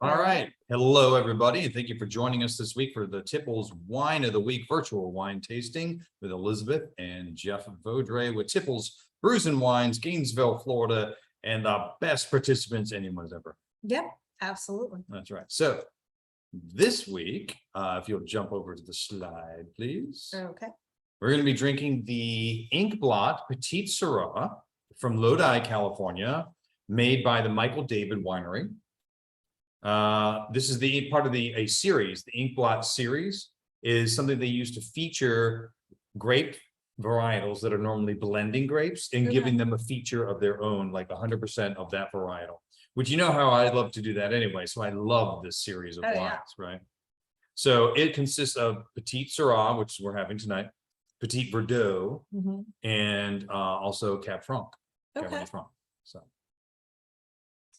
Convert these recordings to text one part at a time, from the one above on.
All right. Hello, everybody, and thank you for joining us this week for the Tipple's Wine of the Week virtual wine tasting with Elizabeth and Jeff Vaudrey with Tipple's Brews and Wines, Gainesville, Florida, and the best participants anyone's ever. Yep, absolutely. That's right. So this week, if you'll jump over to the slide, please. Okay. We're going to be drinking the Inkblot Petite Sirah from Lodi, California, made by the Michael David Winery. This is the part of a series. The Inkblot series is something they use to feature grape varietals that are normally blending grapes and giving them a feature of their own, like 100% of that varietal, which you know how I love to do that anyway. So I love this series of wines, right? So it consists of Petite Sirah, which we're having tonight, Petite Verdot, and also Cab Franc. Okay. Franc.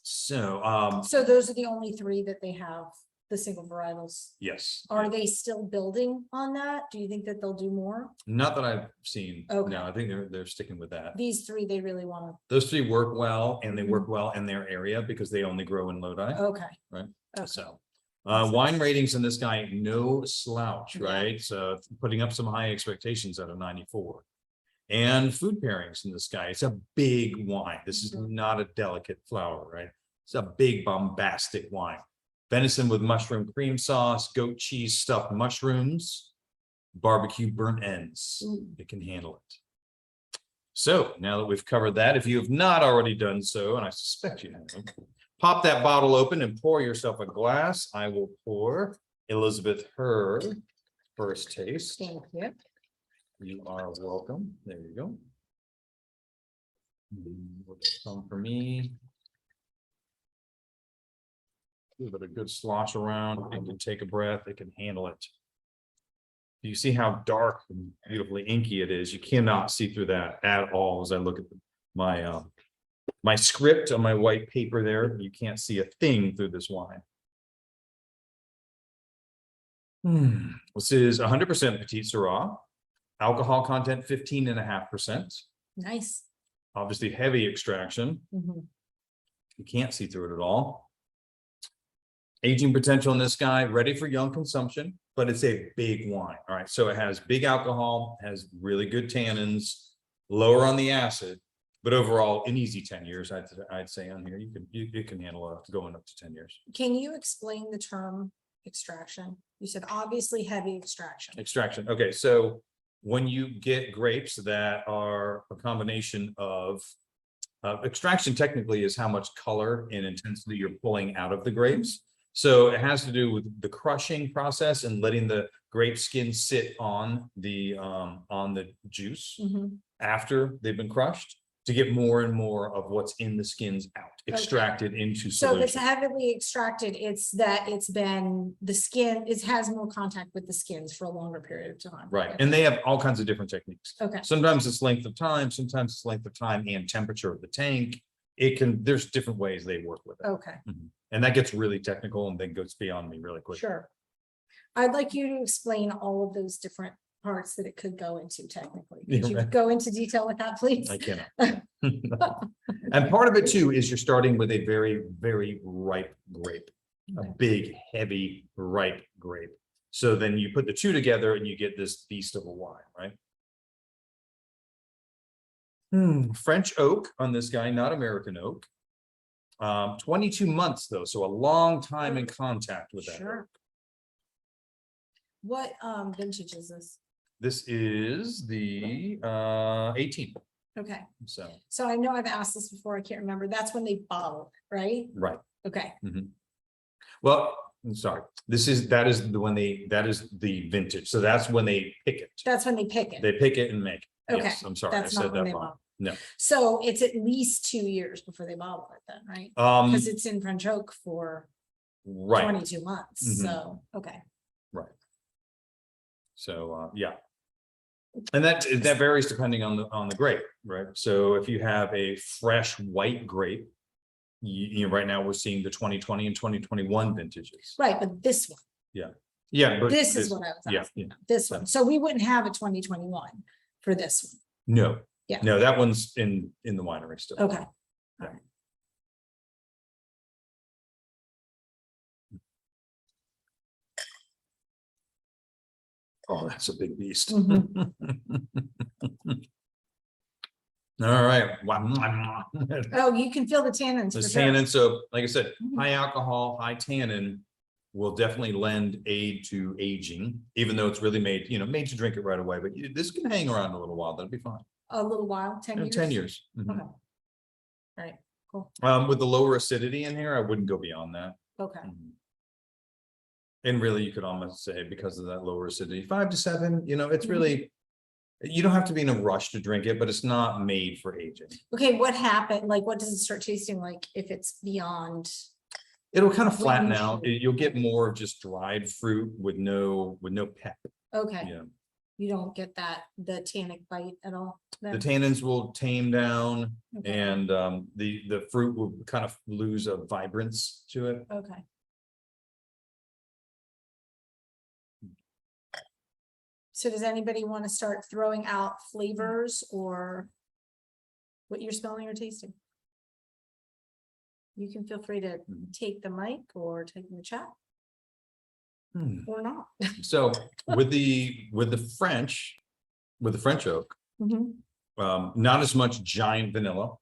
So those are the only three that they have, the single varietals. yes. Are they still building on that? Do you think that they'll do more? Not that I've seen. Okay. No, I think they're sticking with that. These three, they really want to. Those three work well, and they work well in their area because they only grow in Lodi. Okay. Right. Okay. So wine ratings in this guy, no slouch, Yeah. right? So putting up some high expectations at a 94. And food pairings in this guy. It's a big wine. This is not a delicate flower, right? It's a big bombastic wine. Venison with mushroom cream sauce, goat cheese stuffed mushrooms, barbecue burnt ends. It can handle it. So now that we've covered that, if you have not already done so, and I suspect you haven't, pop that bottle open and pour yourself a glass. I will pour Elizabeth her first taste. Thank you. You are welcome. There you go. Some for me. Give it a good slosh around. It can take a breath. It can handle it. You see how dark and beautifully inky it is. You cannot see through that at all. As I look at my my script on my white paper there, you can't see a thing through this wine. This is 100% Petite Sirah. Alcohol content 15.5%. Nice. Obviously heavy extraction. You can't see through it at all. Aging potential in this guy, ready for young consumption, but it's a big wine. All right, so it has big alcohol, has really good tannins, lower on the acid, but overall an easy 10 years. I'd say on here you can handle going up to 10 years. Can you explain the term extraction? You said obviously heavy extraction. Extraction. Okay, so when you get grapes that are a combination of extraction, technically is how much color and intensity you're pulling out of the grapes. So it has to do with the crushing process and letting the grape skin sit on the juice after they've been crushed to get more and more of what's in the skins out, extracted into solution. So if it's heavily extracted, it's that it's been the skin, it has more contact with the skins for a longer period of time. Right. And they have all kinds of different techniques. Okay. Sometimes it's length of time, sometimes it's length of time and temperature of the tank. There's different ways they work with it. Okay. And that gets really technical and then goes beyond me really quick. Sure. I'd like you to explain all of those different parts that it could go into technically. Could you go into detail with that, please? I cannot. And part of it too is you're starting with a very, very ripe grape, a big, heavy, ripe grape. So then you put the two together and you get this beast of a wine, right? French oak on this guy, not American oak. 22 months though, so a long time in contact with that. Sure. What vintage is this? This is the 18. Okay. So I know I've asked this before, I can't remember. That's when they bottle it, right? right. Okay. Well, I'm sorry. That is the vintage. So that's when they pick it. That's when they pick it. They pick it and make it. Okay. Yes, I'm sorry. That's I not said when that they wrong. bottle. No. So it's at least 2 years before they bottle it then, right? Because it's in French oak for 22 months. So, okay. Right. So, yeah. And that varies depending on the grape, right? So if you have a fresh white grape, you right now we're seeing the 2020 and 2021 vintages. Right, but this one. Yeah, but this is what I was asking. This one. So we wouldn't have a 2021 for this one. No. Yeah. No, that one's in the winery still. Okay. Yeah. All right. Oh, that's a big beast. Mhm. All right. Wow. Oh, you can feel the tannins The for sure. tannin, so like I said, Mhm. high alcohol, high tannin will definitely lend aid to aging, even though it's really made, made to drink it right away, but this can hang around a little while. That'll be fine. A little while, 10 years? 10 years. Mhm. Okay. All right, cool. With the lower acidity in here, I wouldn't go beyond that. Okay. Mhm. And really, you could almost say because of that lower acidity, 5 to 7, it's really, you don't have to be in a rush to drink it, but it's not made for aging. Okay, what happened? Like, what does it start tasting like if it's beyond? It'll kind of What flatten usually- out. You'll get more of just dried fruit with no pep. Okay, Yeah. you don't get the tannic bite at all? The then? tannins will tame down Okay. and the fruit will kind of lose a vibrance to it. Okay. So does anybody want to start throwing out flavors or what you're smelling or tasting? You can feel free to take the mic or take the chat or not. So with the French oak, Mhm. not as much giant vanilla.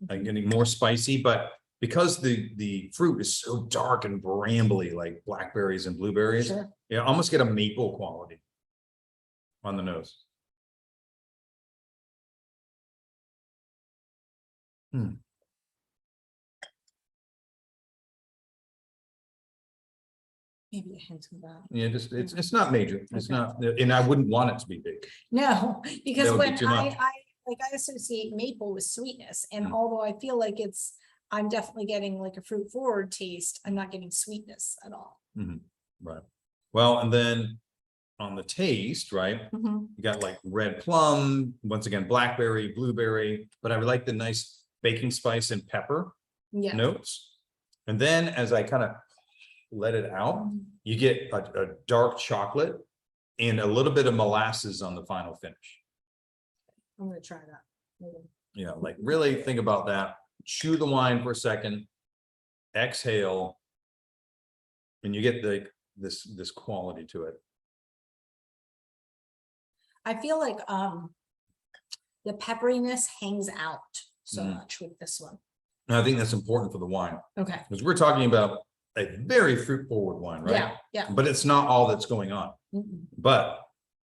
I'm getting more spicy, but because the fruit is so dark and brambly, like blackberries and blueberries, Sure. you almost get a maple quality on the nose. Maybe a hint of that. Yeah, just it's not major. It's Okay. not, and I wouldn't want it to be big. No, because That would be when too much. I associate maple with sweetness, and Mm. although I feel like I'm definitely getting like a fruit forward taste, I'm not getting sweetness at all. Right. Well, and then on the taste, right? Mhm. You got like red plum, once again, blackberry, blueberry, but I like the nice baking spice and pepper Yeah. notes. And then as I kind of let it out, you get a dark chocolate and a little bit of molasses on the final finish. I'm gonna try that. Maybe. Yeah, like really think about that. Chew the wine for a second, exhale, and you get this quality to it. I feel like the pepperiness hangs out so much with this one. And I think that's important for the wine Okay. because we're talking about a very fruit forward wine, right? Yeah, yeah. But it's not all that's going on. Mhm. But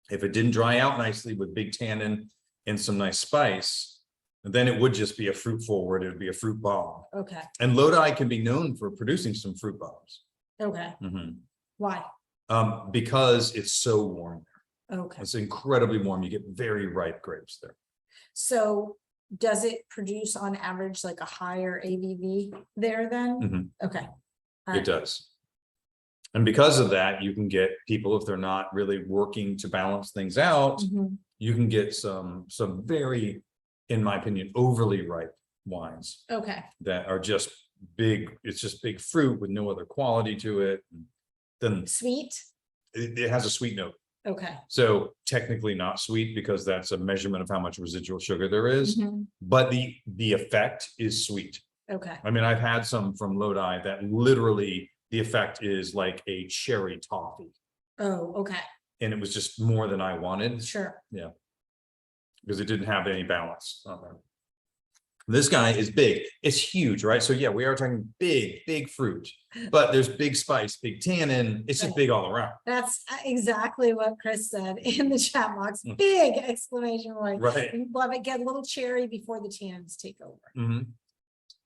if it didn't dry out nicely with big tannin and some nice spice, then it would just be a fruit forward. It would be a fruit bomb. Okay, And Lodi can be known for producing some fruit bombs. okay. Why? Because it's so warm. Okay. It's incredibly warm. You get very ripe grapes there. So does it produce on average like a higher ABV there then? Okay. All It right. does. And because of that, you can get people, if they're not really working to balance things out, Mhm. you can get some very, in my opinion, overly ripe wines Okay, that are just big. It's just big fruit with no other quality to it. Then sweet? it has a sweet note. Okay. So technically not sweet because that's a measurement of how much residual sugar there is, Mhm. but the effect is sweet. Okay, I mean, I've had some from Lodi that literally the effect is like a cherry toffee. oh, okay, And it was just more than I wanted sure. because it didn't have any balance on there. This guy is big. It's huge, right? So yeah, we are talking big fruit, but there's big spice, big tannin. It's just big all around. That's exactly what Chris said in the chat box. Mm. Big exclamation point. Right. Love it. Get a little cherry before the tannins take over.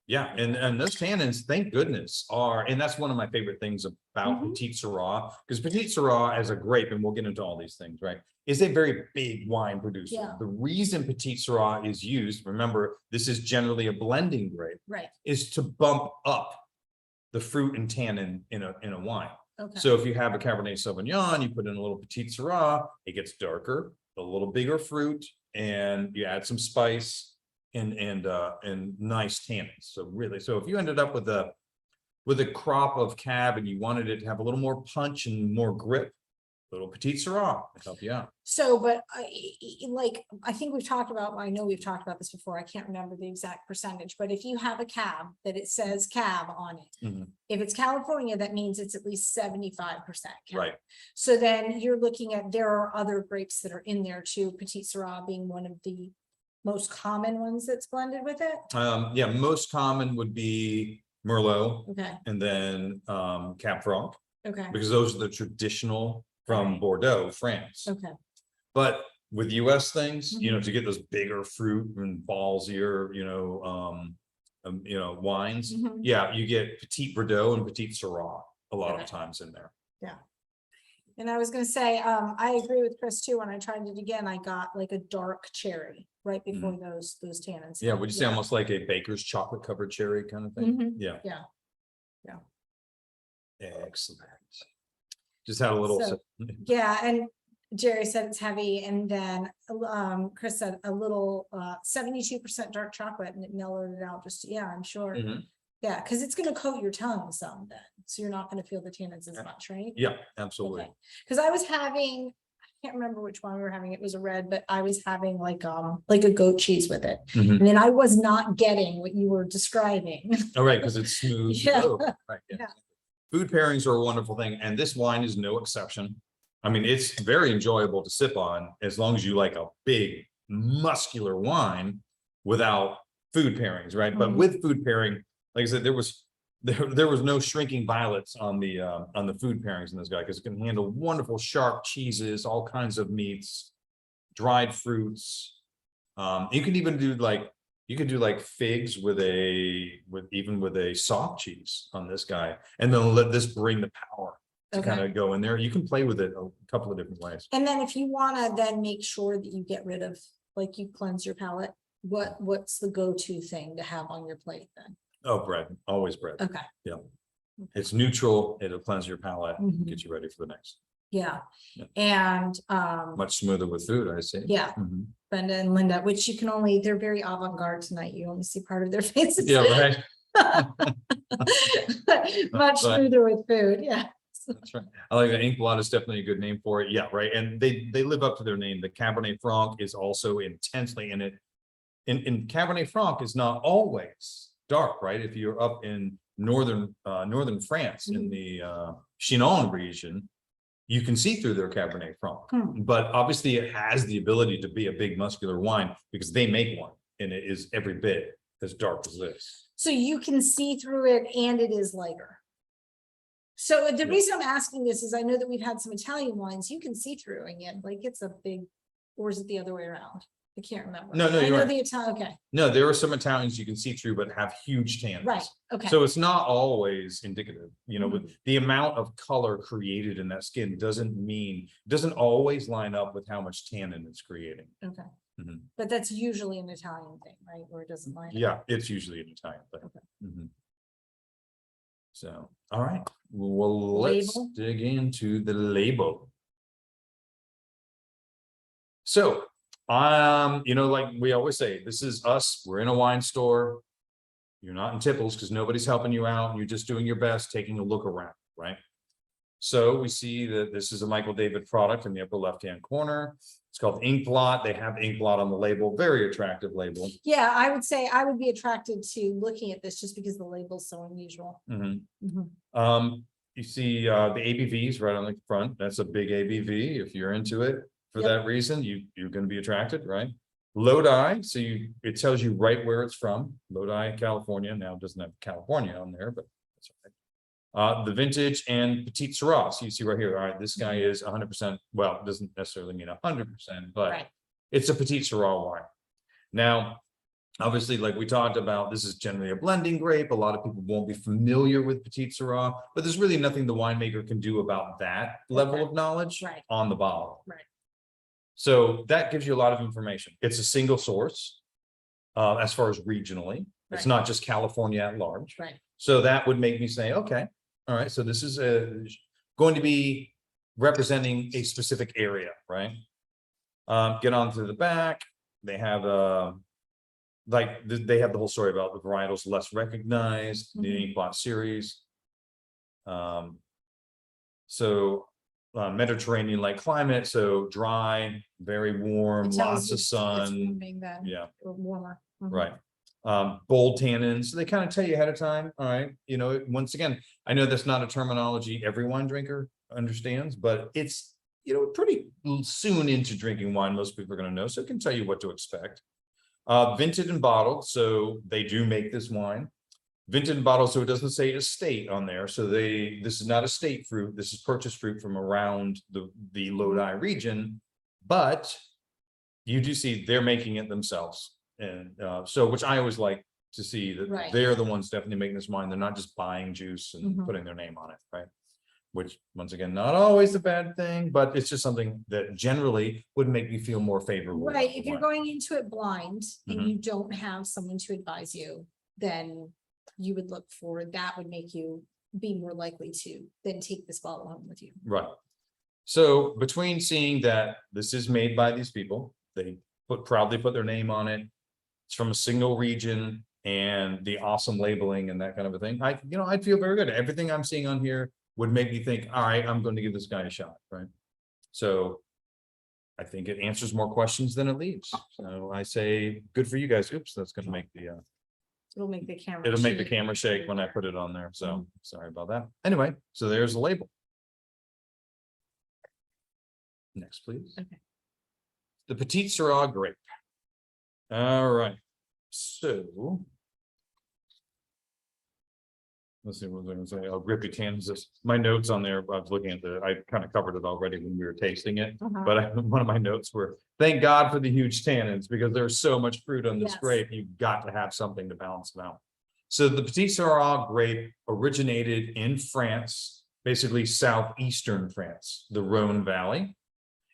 Yeah, and those tannins, thank goodness, and that's one of my favorite things about Mhm. Petite Sirah, because Petite Sirah as a grape, and we'll get into all these things, right, is a very big wine producer. Yeah. The reason Petite Sirah is used, remember, this is generally a blending grape, Right, is to bump up the fruit and tannin in a wine. okay. So if you have a Cabernet Sauvignon, you put in a little Petite Sirah, it gets darker, a little bigger fruit, and you add some spice and nice tannins. So really, so if you ended up with a crop of cab and you wanted it to have a little more punch and more grip, little Petite Sirah to help you out. So, but I think we've talked about, I know we've talked about this before. I can't remember the exact percentage, but if you have a cab that it says cab on it, Mhm. if it's California, that means it's at least 75% cab. Right. So then you're looking at, there are other grapes that are in there too, Petite Sirah being one of the most common ones that's blended with it. Yeah, most common would be Merlot Okay, and then Cab Franc, okay, because those are the traditional from Right. Bordeaux, France. okay. But with US things, you know, Mhm. to get those bigger fruit and ballsier, wines, Mhm. yeah, you get Petite Bordeaux and Petite Sirah a lot Okay. of times in there. And I was gonna say, I agree with Chris too. When I tried it again, I got like a dark cherry right before those tannins. Yeah, would you say almost like a baker's chocolate covered cherry kind of thing? Mhm. Yeah. Yeah. Excellent. Just had a little. So, yeah, and Jerry said it's heavy, and then Chris said a little 72% dark chocolate, and it mellowed it out. Just I'm sure. Mhm. Yeah, because it's gonna coat your tongue some then, so you're not gonna feel the tannins as much, right? Yeah, absolutely. Okay. Because I was having, I can't remember which one we were having. It was a red, but I was having like a goat cheese with it, Mhm. and then I was not getting what you were describing. All right, because it's smooth. Yeah. Oh, right, yeah. Yeah. Food pairings are a wonderful thing, and this wine is no exception. I mean, it's very enjoyable to sip on as long as you like a big muscular wine without food pairings, right? But Mhm. with food pairing, like I said, there was no shrinking violets on the food pairings in this guy, because it can handle wonderful sharp cheeses, all kinds of meats, dried fruits. You can even do like figs with a soft cheese on this guy, and then let this bring the power to Okay. kind of go in there. You can play with it a couple of different ways. And then if you wanna then make sure that you get rid of, like you cleanse your palate, what's the go-to thing to have on your plate then? Oh, bread, always bread. Okay. Yeah. It's neutral, it'll cleanse your palate, Mhm. get you ready for the next. Yeah. Yeah. And Much smoother with food, I see. yeah, Mhm. Brenda and Linda, which you can only, they're very avant-garde tonight. You only see part of their faces. Yeah, right. Much Right. smoother with food, yeah. That's right. I like that. Inkblot is definitely a good name for it. Yeah, right. And they live up to their name. The Cabernet Franc is also intensely in it. And Cabernet Franc is not always dark, right? If you're up in northern France in the Chinon region, you can see through their Cabernet Franc. But obviously it has the ability to be a big muscular wine because they make one, and it is every bit as dark as this. So you can see through it and it is lighter. So the reason I'm asking this is I know that we've had some Italian wines, you can see through and yet like it's a big, or is it the other way around? I can't remember. No, I you're know right. the Italian, okay, No, there are some Italians you can see through, but have huge tannins. right, okay. So it's not always indicative, with the amount of color created in that skin doesn't always line up with how much tannin it's creating. Okay. Mhm. But that's usually an Italian thing, right? Where it doesn't line up. Yeah, it's usually an Italian thing. Okay. Mhm. So, all right, well, let's Label. dig into the label. So, like we always say, this is us. We're in a wine store. You're not in Tipples because nobody's helping you out. You're just doing your best, taking a look around, right? So we see that this is a Michael David product in the upper left-hand corner. It's called Inkblot. They have Inkblot on the label, very attractive label. Yeah, I would say I would be attracted to looking at this just because the label's so unusual. You see the ABVs right on the front. That's a big ABV. If you're into it for that reason, you're going to be attracted, right? Lodi, so it tells you right where it's from. Lodi, California. Now it doesn't have California on there, but that's all right. The vintage and Petite Sirah. So you see right here, all right, this guy is 100%. Well, it doesn't necessarily mean 100%, but it's a Petite Sirah wine. Now, obviously, like we talked about, this is generally a blending grape. A lot of people won't be familiar with Petite Sirah, but there's really nothing the winemaker can do about that level of knowledge on the bottle. Right. So that gives you a lot of information. It's a single source as far as regionally. It's not just California at large. Right. So that would make me say, okay, all right, so this is going to be representing a specific area, right? Get on to the back. They have they have the whole story about the varietals less recognized, the Inkblot series. So Mediterranean-like climate, so dry, very warm, It tells lots you of it's sun. warming then, Yeah, or warmer. Mhm. right. Bold tannins, they kind of tell you ahead of time, all right, once again, I know that's not a terminology every wine drinker understands, but it's, pretty soon into drinking wine, most people are gonna know, so it can tell you what to expect. Vinted and bottled, so they do make this wine. Vinted and bottled, so it doesn't say estate on there, so this is not estate fruit, this is purchased fruit from around the Lodi region, but you do see they're making it themselves. And so, which I always like to see that Right. they're the ones definitely making this wine. They're not just buying juice and Mhm. putting their name on it, right? Which, once again, not always a bad thing, but it's just something that generally would make me feel more favorable. Right, about the if you're wine. going into it blind and Mhm. you don't have someone to advise you, then you would look for, that would make you be more likely to then take this bottle home with you. Right. So between seeing that this is made by these people, they proudly put their name on it. It's from a single region and the awesome labeling and that kind of a thing. I'd feel very good. Everything I'm seeing on here would make me think, all right, I'm going to give this guy a shot, right? So I think it answers more questions than it leaves. So I say, good for you guys. Oops, that's gonna make It'll make the camera. it'll make the shake. camera shake when I put it on there. So sorry about that. Anyway, so there's the label. Next, please. Okay. The Petite Sirah grape. All right, so. Let's see what was I gonna say. Oh, grippy Kansas. My notes on there, I was looking at I kind of covered it already when we were tasting it. Uh-huh. But one of my notes were, thank God for the huge tannins, because there's so much fruit on this Yes. grape, you've got to have something to balance them out. So the Petite Sirah grape originated in France, basically southeastern France, the Rhone Valley.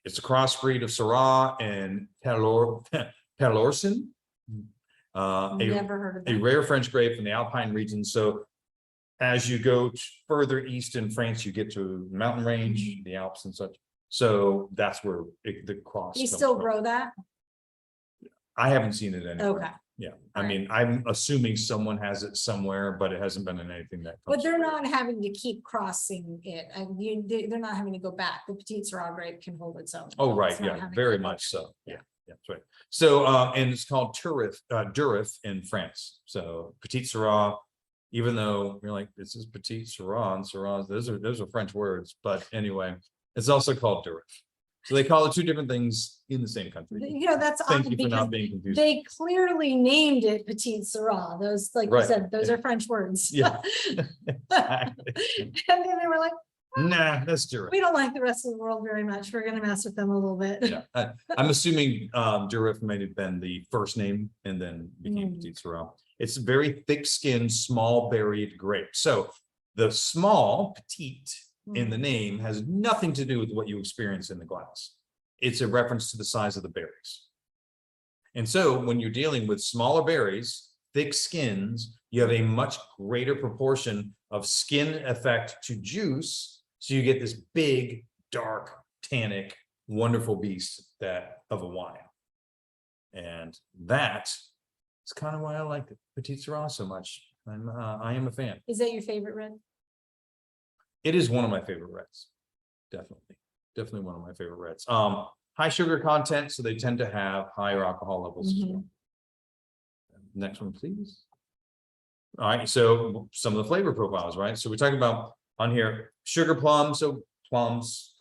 It's a crossbreed of Syrah and Pelorsin. Never heard of A that. rare French grape from the Alpine region. So as you go further east in France, you get to the mountain range, the Alps and such. So that's where the cross. You comes still from. grow that? I haven't seen it anywhere. Okay, Yeah, I All right. mean, I'm assuming someone has it somewhere, but it hasn't been in anything that. but comes they're through. not having to keep crossing it, and they're not having to go back. The Petite Sirah grape can hold its own. Oh, right, It's not yeah, having very to go much so. Yeah. Yeah, that's right. So, and it's called Durif in France. So Petite Sirah, even though you're like, this is Petite Sirah and Syrah, those are French words, but anyway, it's also called Durif. So they call it two different things in the same country. That's Thank odd you for because not being confused. they clearly named it Petite Sirah. Those, like you Right. said, those are French words. Yeah. And then they were like, Nah, that's Durif. we don't like the rest of the world very much. We're gonna mess with them a little bit. Yeah, I'm assuming Durif may have been the first name and then became Petite Sirah. It's a very thick-skinned, small-berried grape. So the small, petite, in the name has nothing to do with what you experience in the glass. It's a reference to the size of the berries. And so when you're dealing with smaller berries, thick skins, you have a much greater proportion of skin effect to juice. So you get this big, dark, tannic, wonderful beast of a wine. And that is kind of why I like the Petite Sirah so much. I am a fan. Is that your favorite red? It is one of my favorite reds. Definitely one of my favorite reds. High sugar content, so they tend to have higher alcohol levels. As well. Next one, please. All right, so some of the flavor profiles, right? So we're talking about on here, sugar plums, so plums,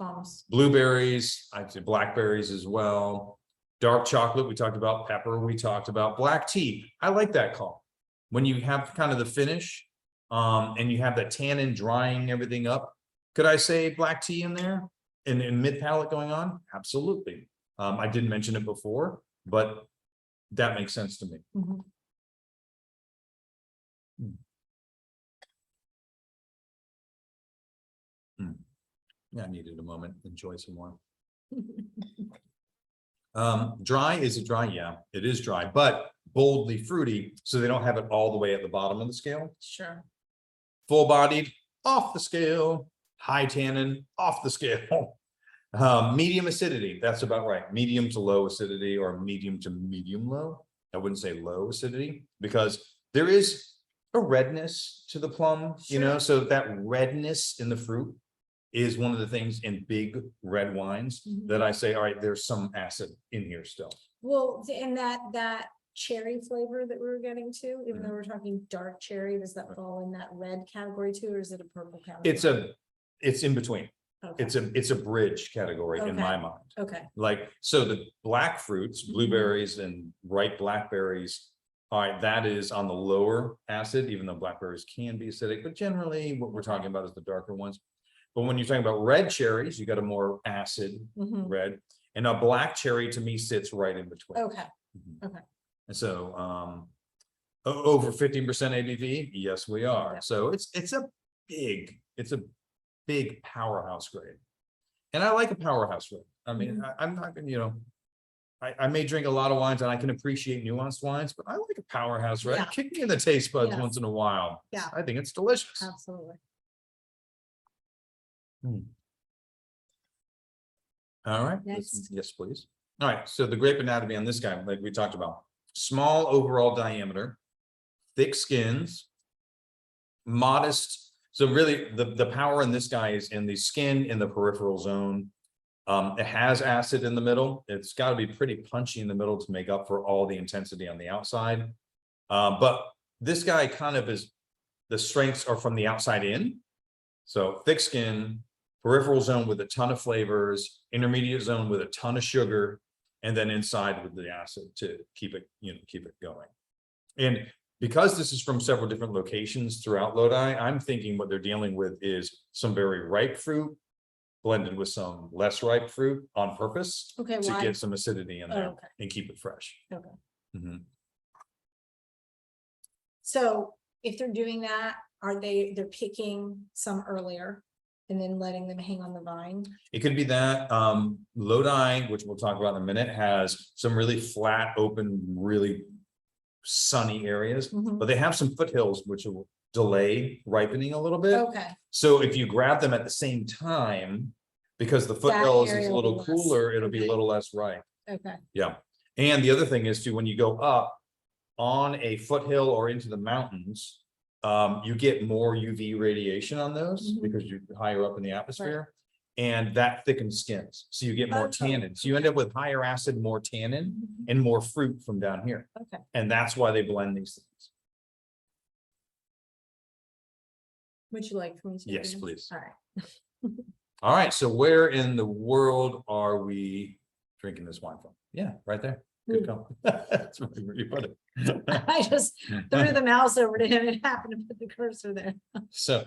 blueberries, I'd say blackberries as well. Dark chocolate, we talked about pepper, we talked about black tea. I like that call. When you have kind of the finish, and you have that tannin drying everything up. Could I say black tea in there in mid palate going on? Absolutely. I didn't mention it before, but that makes sense to me. Yeah, I needed a moment. Enjoy some more. Dry, is it dry? Yeah, it is dry, but boldly fruity, so they don't have it all the way at the bottom of the scale. Sure. Full bodied, off the scale. High tannin, off the scale. Medium acidity, that's about right. Medium to low acidity, or medium to medium low. I wouldn't say low acidity, because there is a redness to the plum, Sure. so that redness in the fruit is one of the things in big red wines Mhm. that I say, all right, there's some acid in here still. Well, and that cherry flavor that we were getting to, even Mhm. though we're talking dark cherry, does that fall in that red category too, or is it a purple category? It's in between. Okay. It's a bridge category in my Okay. mind. Okay, Like, so the black fruits, Mhm. blueberries and ripe blackberries. All right, that is on the lower acid, even though blackberries can be acidic, but generally what we're talking about is the darker ones. But when you're talking about red cherries, you got a more acid Mhm. red, and a black cherry to me sits right in between. okay, Mhm. okay. And so, over 15% ABV, yes, we are. Yeah. So it's a big powerhouse grade. And I like a powerhouse grade. I mean, Mhm. I'm not gonna, I may drink a lot of wines and I can appreciate nuanced wines, but I like a powerhouse, right? Yeah. Kick me in the taste buds Yes. once in a while. Yeah. I think it's delicious. Absolutely. All right. Next. Yes, please. All right. So the grape anatomy on this guy, like we talked about, small overall diameter, thick skins, modest. So really the power in this guy is in the skin in the peripheral zone. It has acid in the middle. It's got to be pretty punchy in the middle to make up for all the intensity on the outside. But this guy kind of is, the strengths are from the outside in. So thick skin, peripheral zone with a ton of flavors, intermediate zone with a ton of sugar, and then inside with the acid to keep it, keep it going. And because this is from several different locations throughout Lodi, I'm thinking what they're dealing with is some very ripe fruit blended with some less ripe fruit on purpose Okay, to why? get some acidity in there okay. and keep it fresh. Okay. Mhm. So if they're doing that, they're picking some earlier and then letting them hang on the vine? It could be that Lodi, which we'll talk about in a minute, has some really flat, open, really sunny areas, Mhm. but they have some foothills which will delay ripening a little bit. Okay, So if you grab them at the same time, because the foothills is area a will be little less. cooler, it'll be a Okay. little less ripe. okay, Yeah. And the other thing is too, when you go up on a foothill or into the mountains, you get more UV radiation on those Mhm. because you're higher up in the atmosphere. And that thickens skins. So you get more Oh, tannin. So you end up with higher acid, more tannin, Mhm. and more fruit from down here. okay. And that's why they blend these things. Would you like for me to? Yes, finish? please. All right. All right. So where in the world are we drinking this wine from? Yeah, right there. Good call. That's where you put it. I just threw the mouse over to him and happened to put the cursor there. So,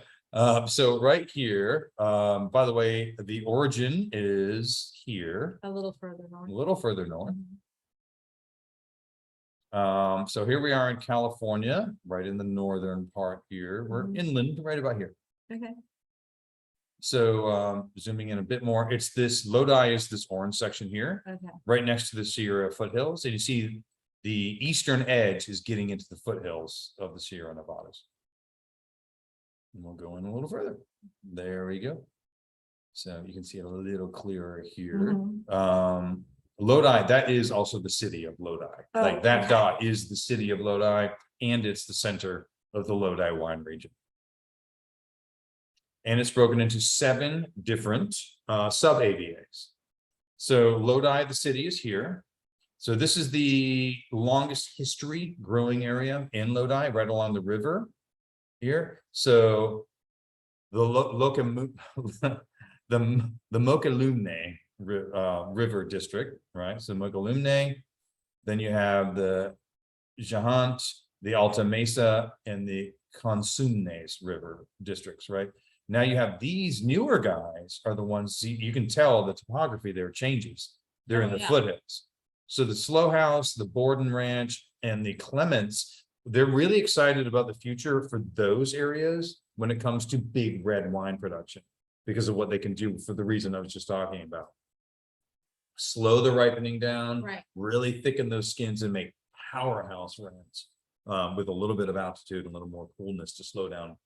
so right here, by the way, the origin is here, A little further a north. little further north. Mhm. So here we are in California, right in the northern part here. We're Mhm. inland, right about here. Okay. So, zooming in a bit more, it's this Lodi is this orange section here, Okay. right next to the Sierra foothills. And you see the eastern edge is getting into the foothills of the Sierra Nevadas. And we'll go in a little further. There we go. So you can see it a little clearer here. Mhm. Lodi, that is also the city of Lodi. Oh, Like that okay. dot is the city of Lodi, and it's the center of the Lodi wine region. And it's broken into 7 different sub AVAs. So Lodi, the city, is here. So this is the longest history growing area in Lodi, right along the river here. So the the Mokelumne river district, right? So Mokelumne, then you have the Jahant, the Alta Mesa, and the Consumnes river districts, right? Now you have these newer guys are the ones, you can tell the topography there changes. They're in Oh, the yeah. foothills. So the Slow House, the Borden Ranch, and the Clements, they're really excited about the future for those areas when it comes to big red wine production because of what they can do for the reason I was just talking about. Slow the ripening down, Right. really thicken those skins and make powerhouse reds with a little bit of altitude, and a little more coolness to slow down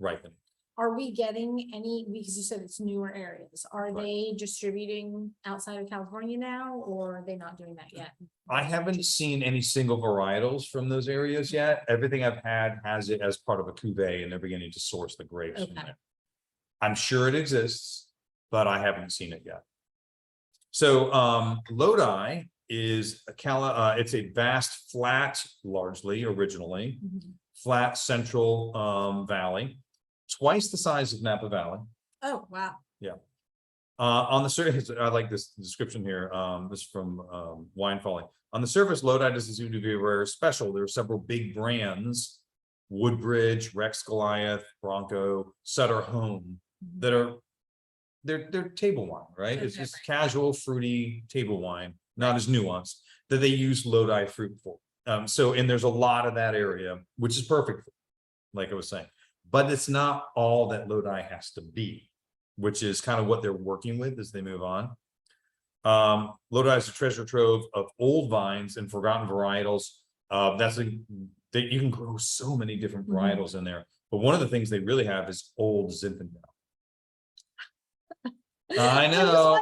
ripening. Are we getting any, because you said it's newer areas, are Right. they distributing outside of California now, or are they not doing that yet? I haven't seen any single varietals from those areas yet. Everything I've had has it as part of a cuvee, and they're beginning to source the grapes from Okay. there. I'm sure it exists. but I haven't seen it yet. So Lodi is it's a vast flat, largely originally flat central valley, twice the size of Napa Valley. Oh, wow. Yeah. On the surface, I like this description here. This is from Wine Folly. On the surface, Lodi doesn't seem to be very special. There are several big brands, Woodbridge, Rex Goliath, Bronco, Sutter Home, that are they're table wine, right? It's just casual, fruity table wine, not as nuanced, that they use Lodi fruit for. And there's a lot of that area, which is perfect, like I was saying, but it's not all that Lodi has to be, which is kind of what they're working with as they move on. Lodi is a treasure trove of old vines and forgotten varietals. That you can grow so many different varietals in there, but one of the things they really have is old Zinfandel. I know.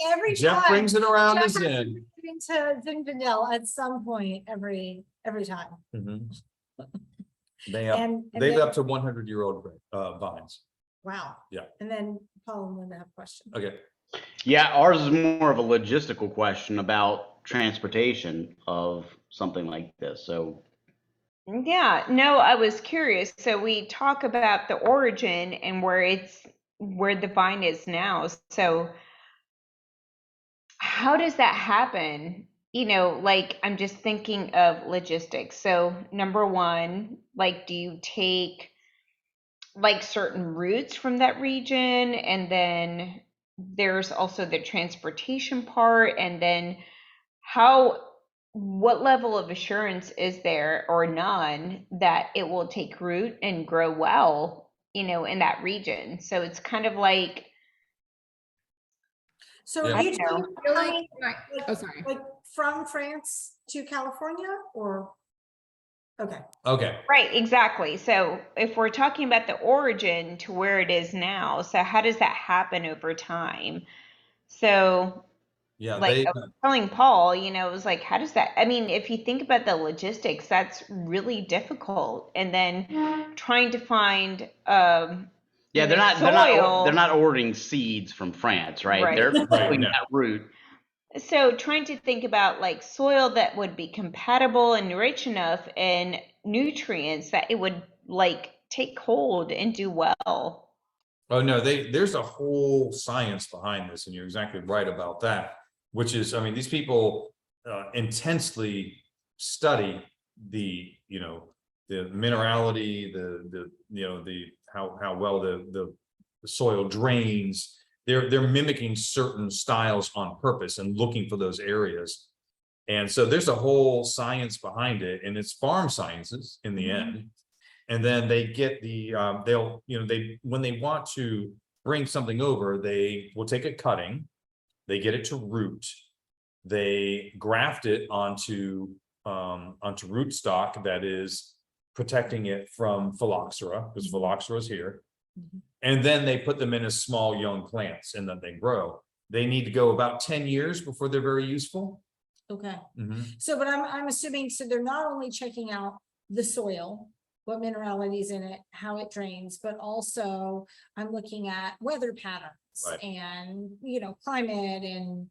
Every Jeff time brings it around Jeff his has end. into Zinfandel at some point every time. They have And they've then- up to 100-year-old vines. Wow. Yeah. And then Paul and Linda have questions. Okay. Yeah, ours is more of a logistical question about transportation of something like this. So Yeah, no, I was curious. So we talk about the origin and where the vine is now. So how does that happen? Like I'm just thinking of logistics. So number one, like do you take like certain routes from that region, and then there's also the transportation part, and then what level of assurance is there or none that it will take root and grow well, in that region? So it's kind of like, So Yeah. are you I don't talking Really? like, Oh, sorry. like from France to California or? Okay. Okay. right, exactly. So if we're talking about the origin to where it is now, so how does that happen over time? So Yeah. like I was telling Paul, it was like, how does that, I mean, if you think about the logistics, that's really difficult. And then trying to find, yeah, they're soil. not ordering seeds from France, right? Right. They're pulling no. that root. So trying to think about like soil that would be compatible and rich enough in nutrients that it would like take hold and do well. Oh no, there's a whole science behind this, and you're exactly right about that. Which is, I mean, these people intensely study the minerality, how well the soil drains. They're mimicking certain styles on purpose and looking for those areas. And so there's a whole science behind it, and it's farm sciences in the end. And then they get when they want to bring something over, they will take a cutting, they get it to root, they graft it onto rootstock that is protecting it from phylloxera, because phylloxera is here. And then they put them in as small young plants, and then they grow. They need to go about 10 years before they're very useful. Okay. So, but I'm assuming, so they're not only checking out the soil, what minerality is in it, how it drains, but also I'm looking at weather patterns Right. and, climate and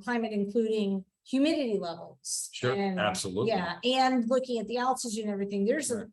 climate including humidity levels. Sure, and, absolutely. Yeah, and looking at the altitude and everything, there's a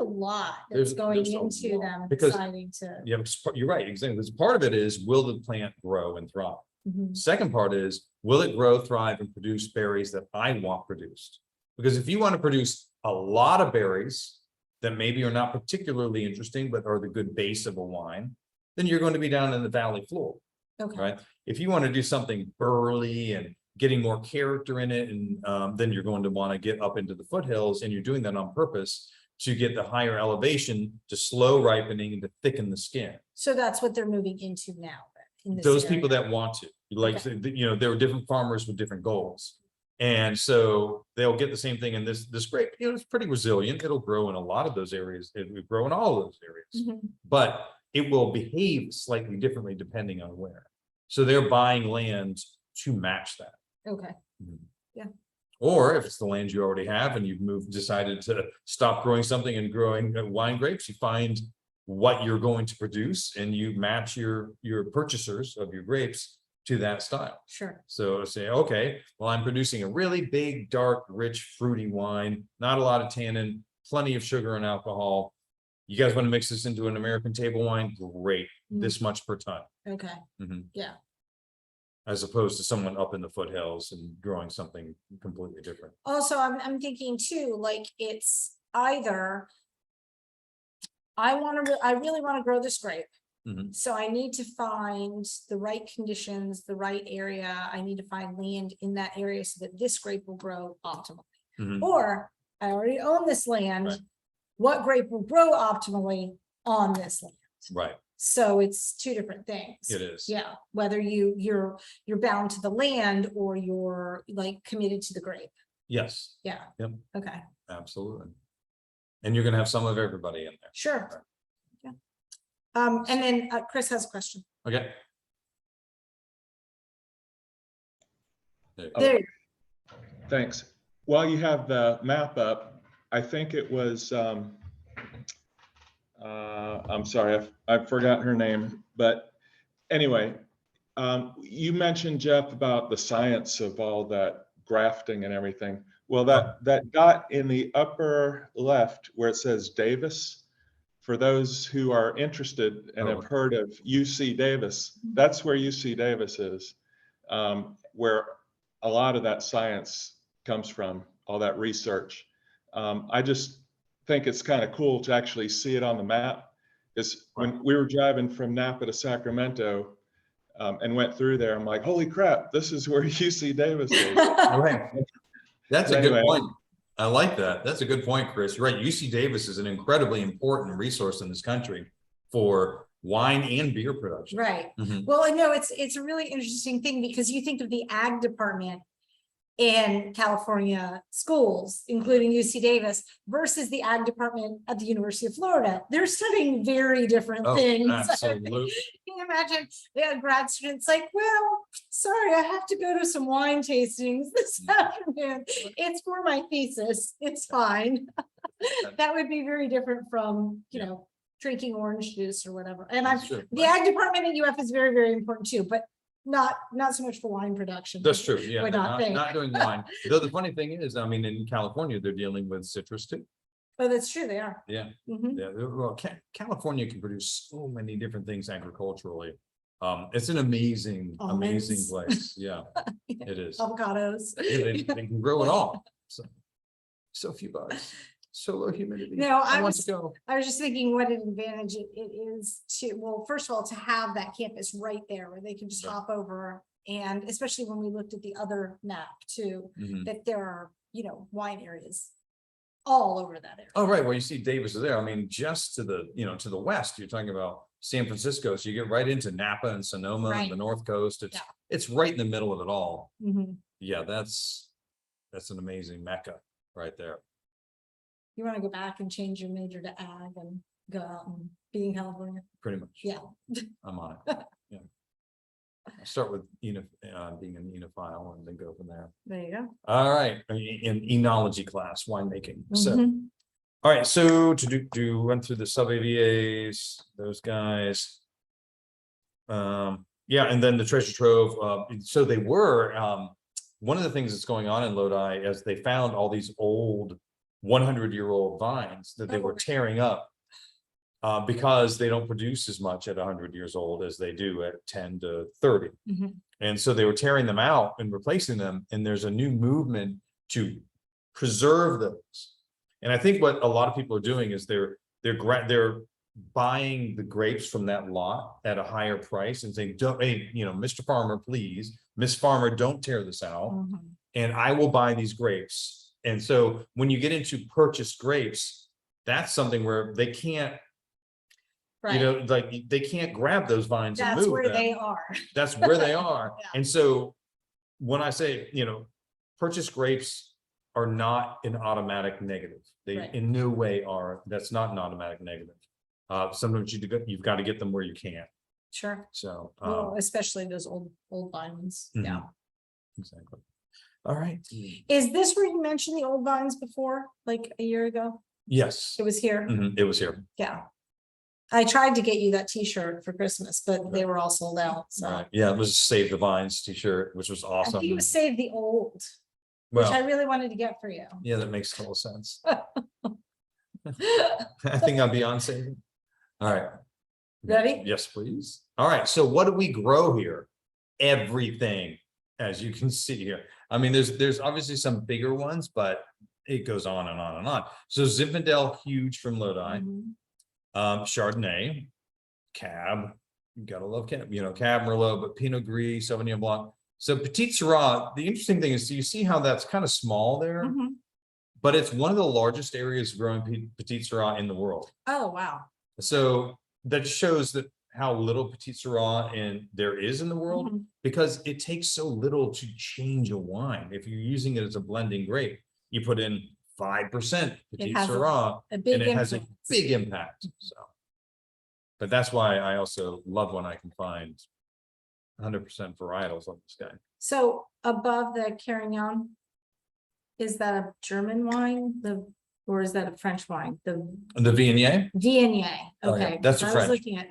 lot that's going There's a into lot. them Because- deciding to. Yeah, you're right, exactly. Because part of it is, will the plant grow and thrive? Mhm. Second part is, will it grow, thrive, and produce berries that I want produced? Because if you want to produce a lot of berries that maybe are not particularly interesting, but are the good base of a wine, then you're going to be down in the valley floor, Okay. right? If you want to do something burly and getting more character in it, and then you're going to want to get up into the foothills, and you're doing that on purpose to get the higher elevation, to slow ripening and to thicken the skin. So that's what they're moving into now. In this Those people area. that want to, like, Okay. there are different farmers with different goals. And so they'll get the same thing in this grape, it's pretty resilient. It'll grow in a lot of those areas. It will grow in all of those areas, Mhm. but it will behave slightly differently depending on where. So they're buying land to match that. Okay. Or if it's the land you already have and you've decided to stop growing something and growing wine grapes, you find what you're going to produce, and you match your purchasers of your grapes to that style. Sure. So say, okay, well, I'm producing a really big, dark, rich, fruity wine, not a lot of tannin, plenty of sugar and alcohol. You guys want to mix this into an American table wine? Great. This much per ton. Okay. Mhm. Yeah. As opposed to someone up in the foothills and growing something completely different. Also, I'm thinking too, like it's either I really want to grow this grape. Mhm. So I need to find the right conditions, the right area. I need to find land in that area so that this grape will grow optimally. Mhm. Or I already own this land. Right. What grape will grow optimally on this land? Right, So it's two different things. it is. Yeah, whether you're bound to the land or you're like committed to the grape. Yes, Yeah. Yep. Okay, absolutely. And you're gonna have some of everybody in there. sure. Yeah. And then Chris has a question. Okay. There you Thanks. While you have the map up, I think it was, I'm sorry, I've forgotten her name, but anyway, you mentioned, Jeff, about the science of all that grafting and everything. Well, that dot in the upper left where it says Davis, for those who are interested and have heard of UC Davis, that's where UC Davis is, where a lot of that science comes from, all that research. I just think it's kind of cool to actually see it on the map. Because when we were driving from Napa to Sacramento and went through there, I'm like, holy crap, this is where UC Davis is. Okay. That's a good Anyway. point. I like that. That's a good point, Chris. You're right. UC Davis is an incredibly important resource in this country for wine and beer production. Right. Mhm. Well, I know it's a really interesting thing because you think of the ag department in California schools, including UC Davis, versus the ag department at the University of Florida. They're studying very different Oh, things. absolutely. Can you imagine they had grad students like, well, sorry, I have to go to some wine tastings this afternoon. It's for my thesis. It's fine. That would be very different from, you know, drinking orange juice or whatever. And That's true. the ag department at UF is very, very important too, but not so much for wine production. That's true. Yeah, Would they're not think. not doing wine. Though the funny thing is, I mean, in California, they're dealing with citrus too. Oh, that's true. They are. Yeah. Mhm. Yeah, well, California can produce so many different things agriculturally. It's an amazing Almonds. place. Yeah, it is. Avocados. Yeah, they can grow it all. So few bugs, so low humidity. No, I want was- to go. I was just thinking what an advantage it is to, well, first of all, to have that campus right there where they can just Yeah. hop over. And especially when we looked at the other map too, Mhm. that there are, you know, wine areas all over that area. Oh, right. Well, you see Davis is there. I mean, just to the, to the west, you're talking about San Francisco. So you get right into Napa and Sonoma Right. and the North Coast. Yeah. It's right in the middle of it all. Mhm. Yeah, that's an amazing mecca right there. You want to go back and change your major to ag and go out and be in California? Pretty much. Yeah. I'm on it. Yeah. I start with being an enophile and then go from there. There you go. All right, in enology class, winemaking. So, Mhm. all right, so to run through the sub-AVAs, those guys. Yeah, and then the treasure trove. So they were, one of the things that's going on in Lodi is they found all these old 100-year-old vines that they were tearing up. Because they don't produce as much at 100 years old as they do at 10 to 30. Mhm. And so they were tearing them out and replacing them. And there's a new movement to preserve those. And I think what a lot of people are doing is they're buying the grapes from that lot at a higher price and saying, don't, hey, Mr. Farmer, please, Miss Farmer, don't tear this out. Mhm. And I will buy these grapes. And so when you get into purchased grapes, that's something where they can't, Right. like they can't grab those vines and That's move where them. they are. That's where they are. Yeah. And so when I say, purchased grapes are not an automatic negative. They Right. in no way are. That's not an automatic negative. Sometimes you've got to get them where you can. Sure. So Well, especially those old vines. Mhm. Yeah. exactly. All right. Is this where you mentioned the old vines before, like a year ago? Yes. It was here. It was here. Yeah. I tried to get you that t-shirt for Christmas, but they were all sold out, so. Right, yeah, it was Save the Vines t-shirt, which was I awesome. think it was Save the Old, which I Well, really wanted to get for you. yeah, that makes total sense. I think I'll be on saving. All right. Ready? Yes, please. All right, so what do we grow here? Everything, as you can see here. I mean, there's obviously some bigger ones, but it goes on and on and on. So Zinfandel, huge from Lodi. Mhm. Chardonnay, Cab, you gotta love Cab, Cab Merlot, but Pinot Gris, Sauvignon Blanc. So Petite Sirah, the interesting thing is, do you see how that's kind of small there? Mhm. But it's one of the largest areas growing Petite Sirah in the world. Oh, wow. So that shows that how little Petite Sirah there is in the world, Mhm. because it takes so little to change a wine. If you're using it as a blending grape, you put in 5% Petite has a- Sirah, A big and it has a influence. big impact, so. But that's why I also love when I can find 100% varietals on this guy. So above the Carignan, is that a German wine, or is that a French wine? The The Viognier? Viognier, Oh, yeah, okay. that's 'cause a I was French. looking at,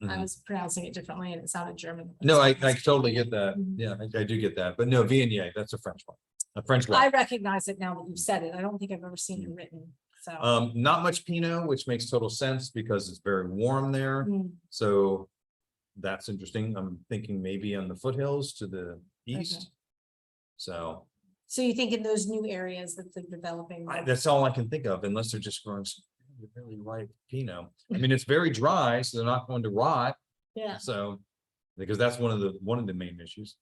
I Mhm. was pronouncing it differently and it sounded German. No, I totally get that. Mhm. Yeah, I do get that. But no, Viognier, that's a French one, a French I wine. recognize it now that you've said it. I don't think I've ever seen it written, so. Not much Pinot, which makes total sense because it's very warm there. Mm, So that's interesting. I'm thinking maybe on the foothills to the east. Okay. So So you think in those new areas that they're developing? that's all I can think of, unless they're just growing some really ripe Pinot. I mean, it's very dry, so they're not going to rot. Yeah, So, because that's one of the main issues.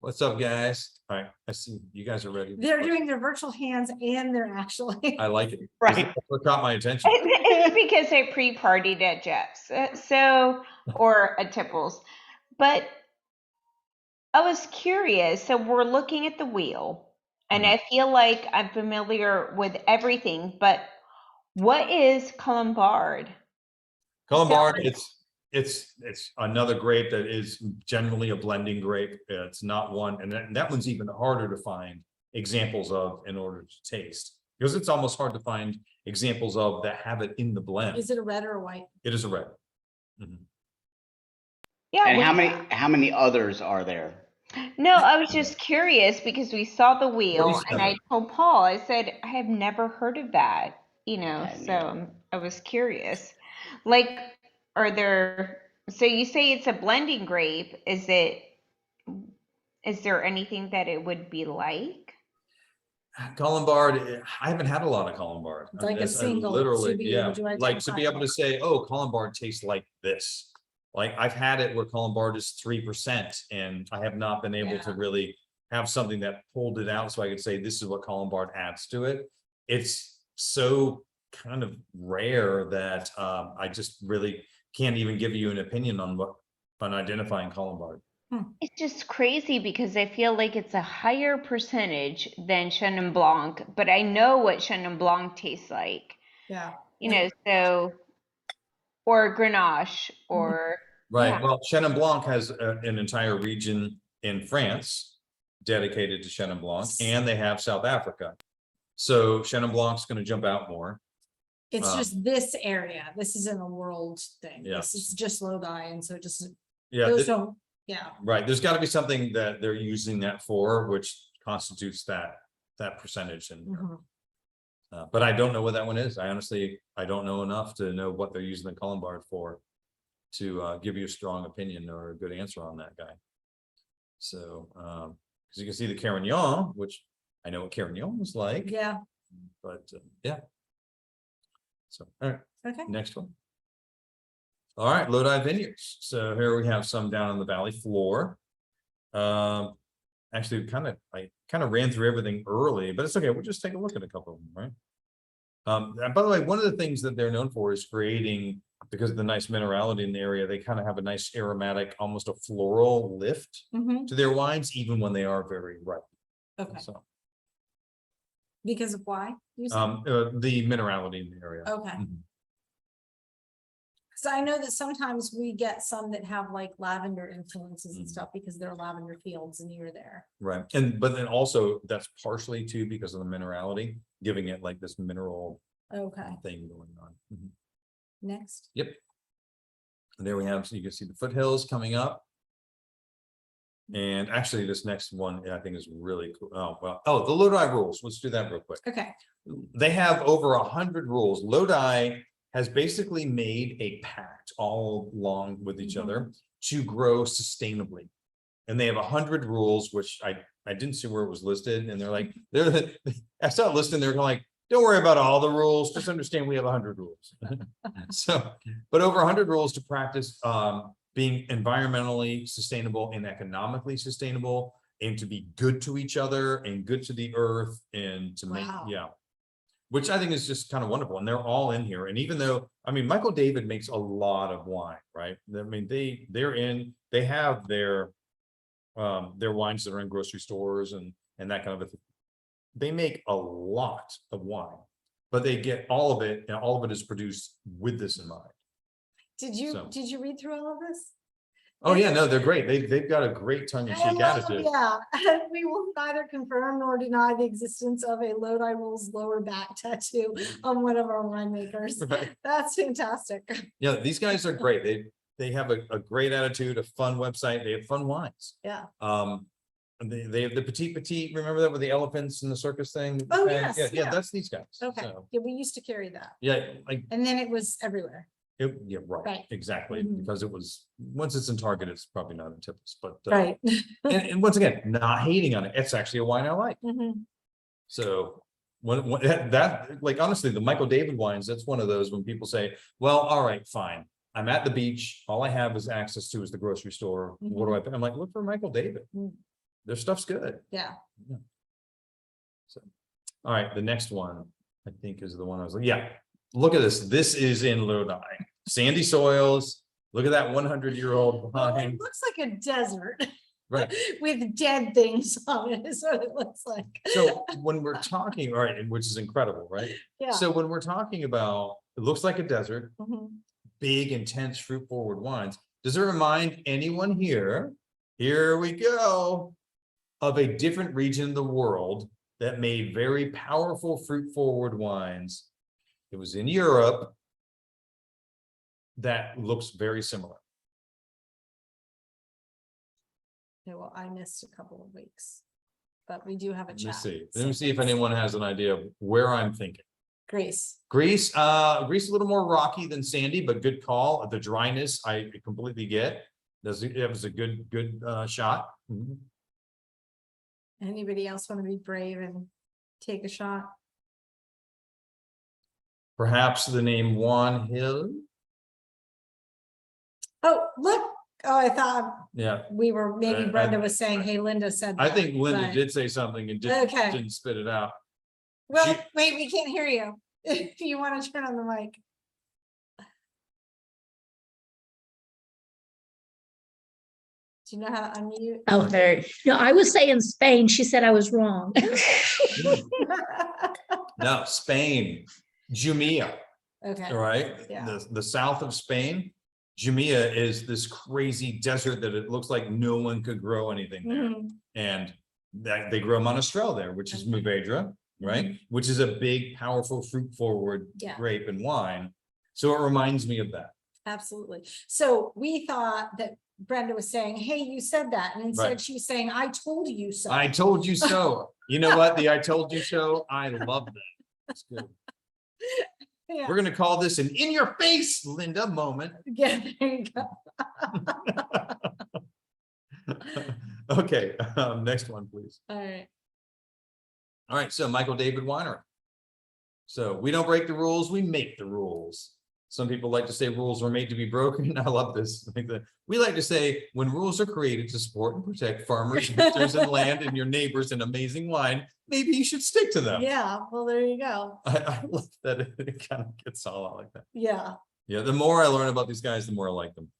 What's up, guys? All right, I see you guys are ready. they're doing their virtual hands and they're actually. I like it. Right. What caught my attention. It's because I pre-partied at Jeff's, or at Tipple's. But I was curious. So we're looking at the wheel, and I feel like I'm familiar with everything. But what is Colombard? Colombard, it's another grape that is generally a blending grape. It's not one, and that one's even harder to find examples of in order to taste, because it's almost hard to find examples of that have it in the blend. Is it a red or a white? It is a red. Mhm. Yeah. And how many others are there? No, I was just curious because we saw the wheel, and 47. I told Paul, I said, I have never heard of that, Yeah, so I was curious. Like, are there, so you say it's a blending grape, is there anything that it would be like? Colombard, I haven't had a lot of Colombard. It's like a That's- I single literally, to be yeah, able to like to be identify. able to say, oh, Colombard tastes like this. Like I've had it where Colombard is 3%, and I have not been able to Yeah. really have something that pulled it out so I could say this is what Colombard adds to it. It's so kind of rare that I just really can't even give you an opinion on identifying Colombard. It's just crazy because I feel like it's a higher percentage than Chenin Blanc, but I know what Chenin Blanc tastes like, Yeah. so, or Grenache, or, Right, Yeah. well, Chenin Blanc has an entire region in France dedicated to Chenin Blanc, and they have South Africa. So Chenin Blanc's gonna jump out more. It's just this area. This isn't a world thing. Yeah. This is just Lodi, and so just, Yeah, those don't, yeah. right, there's gotta be something that they're using that for, which constitutes that percentage, and Mhm. but I don't know what that one is. I honestly, I don't know enough to know what they're using the Colombard for to give you a strong opinion or a good answer on that guy. So, because you can see the Carignan, which I know what Carignan is like, Yeah, but yeah. So, all right, okay. next one. All right, Lodi Vineyards. So here we have some down on the valley floor. Actually, I kind of ran through everything early, but it's okay. We'll just take a look at a couple of them, right? And by the way, one of the things that they're known for is creating, because of the nice minerality in the area, they kind of have a nice aromatic, almost a floral lift Mhm. to their wines, even when they are very ripe. Okay, So, because of why? You said? the minerality in the area. Okay. Mhm. So I know that sometimes we get some that have like lavender influences and Mhm. stuff because they're lavender fields and you're there. Right, but then also that's partially too because of the minerality, giving it like this mineral Okay. thing going on. Mhm. Next. Yep. And there we have, so you can see the foothills coming up. And actually, this next one, I think is really cool. Oh, well, oh, the Lodi rules. Let's do that real quick. Okay. They have over 100 rules. Lodi has basically made a pact all along with each other to grow sustainably. And they have 100 rules, which I didn't see where it was listed. And they're like, I saw it listed, they're like, don't worry about all the rules, just understand we have 100 rules. So, but over 100 rules to practice being environmentally sustainable and economically sustainable, and to be good to each other and good to the earth, and to make, Wow. which I think is just kind of wonderful. And they're all in here. And even though, I mean, Michael David makes a lot of wine, right? I mean, they have their wines that are in grocery stores and that kind of a thing. They make a lot of wine, but they get all of it, and all of it is produced with this in mind. Did you So- read through all of this? Oh yeah, no, they're great. They've got a great tongue-in-cheek attitude. Yeah, we will neither confirm nor deny the existence of a Lodi Rules lower back tattoo on one of our winemakers. Right. That's fantastic. Yeah, these guys are great. They have a great attitude, a fun website. They have fun wines. Yeah. And they have the Petite. Remember that with the elephants and the circus thing? Oh, And yes, yeah, yeah. that's these guys. Okay. So, Yeah, we used to carry that. yeah, like And then it was everywhere. yeah, right, Right. exactly. Mhm. Because it was, once it's in Target, it's probably not in Tipples, but Right. and once again, not hating on it. It's actually a wine I like. Mhm. So when that, like, honestly, the Michael David wines, that's one of those when people say, well, all right, fine. I'm at the beach. All I have is access to is the grocery store. What do I pay? I'm like, look for Michael David. Mm. Their stuff's good. Yeah. So, all right, the next one, I think, is the one I was like, yeah, look at this. This is in Lodi. Sandy soils. Look at that 100-year-old Well, vine. it looks like a desert Right. with dead things on it is what it looks like. So when we're talking, all right, and which is incredible, right? Yeah. So when we're talking about, it looks like a desert, Mhm. big, intense, fruit forward wines. Does it remind anyone here we go, of a different region of the world that made very powerful fruit forward wines? It was in Europe. That looks very similar. Yeah, well, I missed a couple of weeks, but we do have a Let me chat. see. so Let me see if let's anyone has an idea of where I'm thinking. Greece. Greece, Greece a little more rocky than sandy, but good call. The dryness, I completely get. It was a good shot. Mhm. Anybody else want to be brave and take a shot? Perhaps the name Juan Hill. Oh, look. Oh, I thought Yeah, we were, maybe I- Brenda was saying, hey, Linda said I that, think Linda but- did say something and Okay. didn't spit it out. Well, She- wait, we can't hear you. If you want to turn on the mic. Do you know how to unmute? Oh, there. No, I was saying Spain. She said I was wrong. No, Spain, Jumilla, Okay, all right? Yeah. The south of Spain, Jumilla is this crazy desert that it looks like no one could grow anything there. Mhm. And that they grow Monastrell there, which is Mourvedre, right? Which is a big, powerful, fruit forward Yeah. grape and wine. So it reminds me of that. Absolutely. So we thought that Brenda was saying, hey, you said that. And instead Right. she was saying, I told you so. I told you so. You know what? The I told you so. I love that. That's good. Yeah. We're gonna call this an in your face, Linda moment. Yeah, there you go. Okay, next one, please. All right. All right, so Michael David Winery. So we don't break the rules, we make the rules. Some people like to say rules were made to be broken. I love this. I think that we like to say when rules are created to support and protect farmers, hunters, and land and your neighbors and amazing wine, maybe you should stick to them. Yeah, well, there you go. I love that it kind of gets all out like that. Yeah. Yeah, the more I learn about these guys, the more I like them.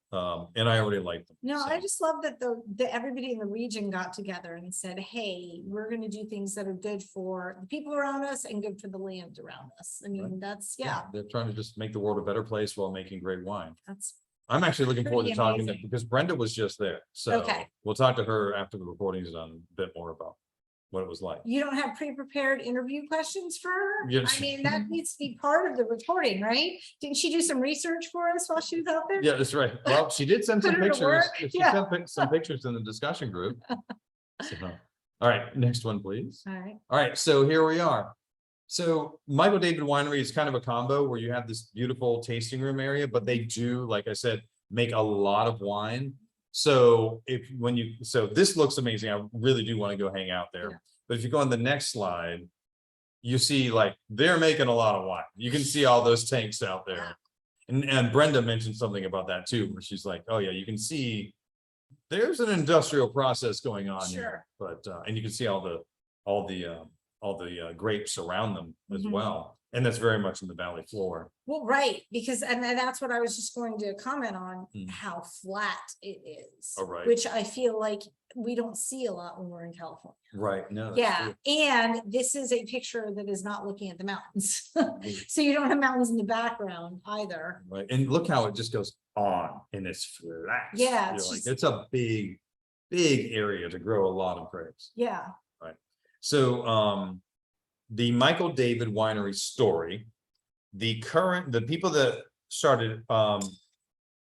And I already like them. No, so. I just love that the everybody in the region got together and said, hey, we're gonna do things that are good for the people around us and good for the land around us. I mean, that's, yeah, They're trying to just make the world a better place while making great wine. that's, I'm actually looking forward to Pretty talking to amazing. because Brenda was just there. So Okay. we'll talk to her after the recording is done a bit more about what it was like. You don't have pre-prepared interview questions for her? Yes. I mean, that needs to be part of the recording, right? Didn't she do some research for us while she was out there? Yeah, that's right. Well, she did send some Put her to pictures. work, She yeah. sent some pictures in the discussion group. So, all right, next one, please. All right. All right, so here we are. So Michael David Winery is kind of a combo where you have this beautiful tasting room area, but they do, like I said, make a lot of wine. So so this looks amazing. I really do want to go hang out there. Yeah. But if you go on the next slide, you see like they're making a lot of wine. You can see all those tanks out there. And Brenda mentioned something about that too, where she's like, oh yeah, you can see there's an industrial process going on here. But and you can see all the grapes around them as Mhm. well. And that's very much in the valley floor. Well, right, because, and that's what I was just going to comment on, Mm. how flat it is. Oh, right. Which I feel like we don't see a lot when we're in California. Right, no. that's Yeah, true. and this is a picture that is not looking at the mountains. Mhm. So you don't have mountains in the background either. Right, and look how it just goes on and it's flat. Yeah, You're it's like, just- it's a big area to grow a lot of grapes. Yeah, So the Michael David Winery story, the people that started,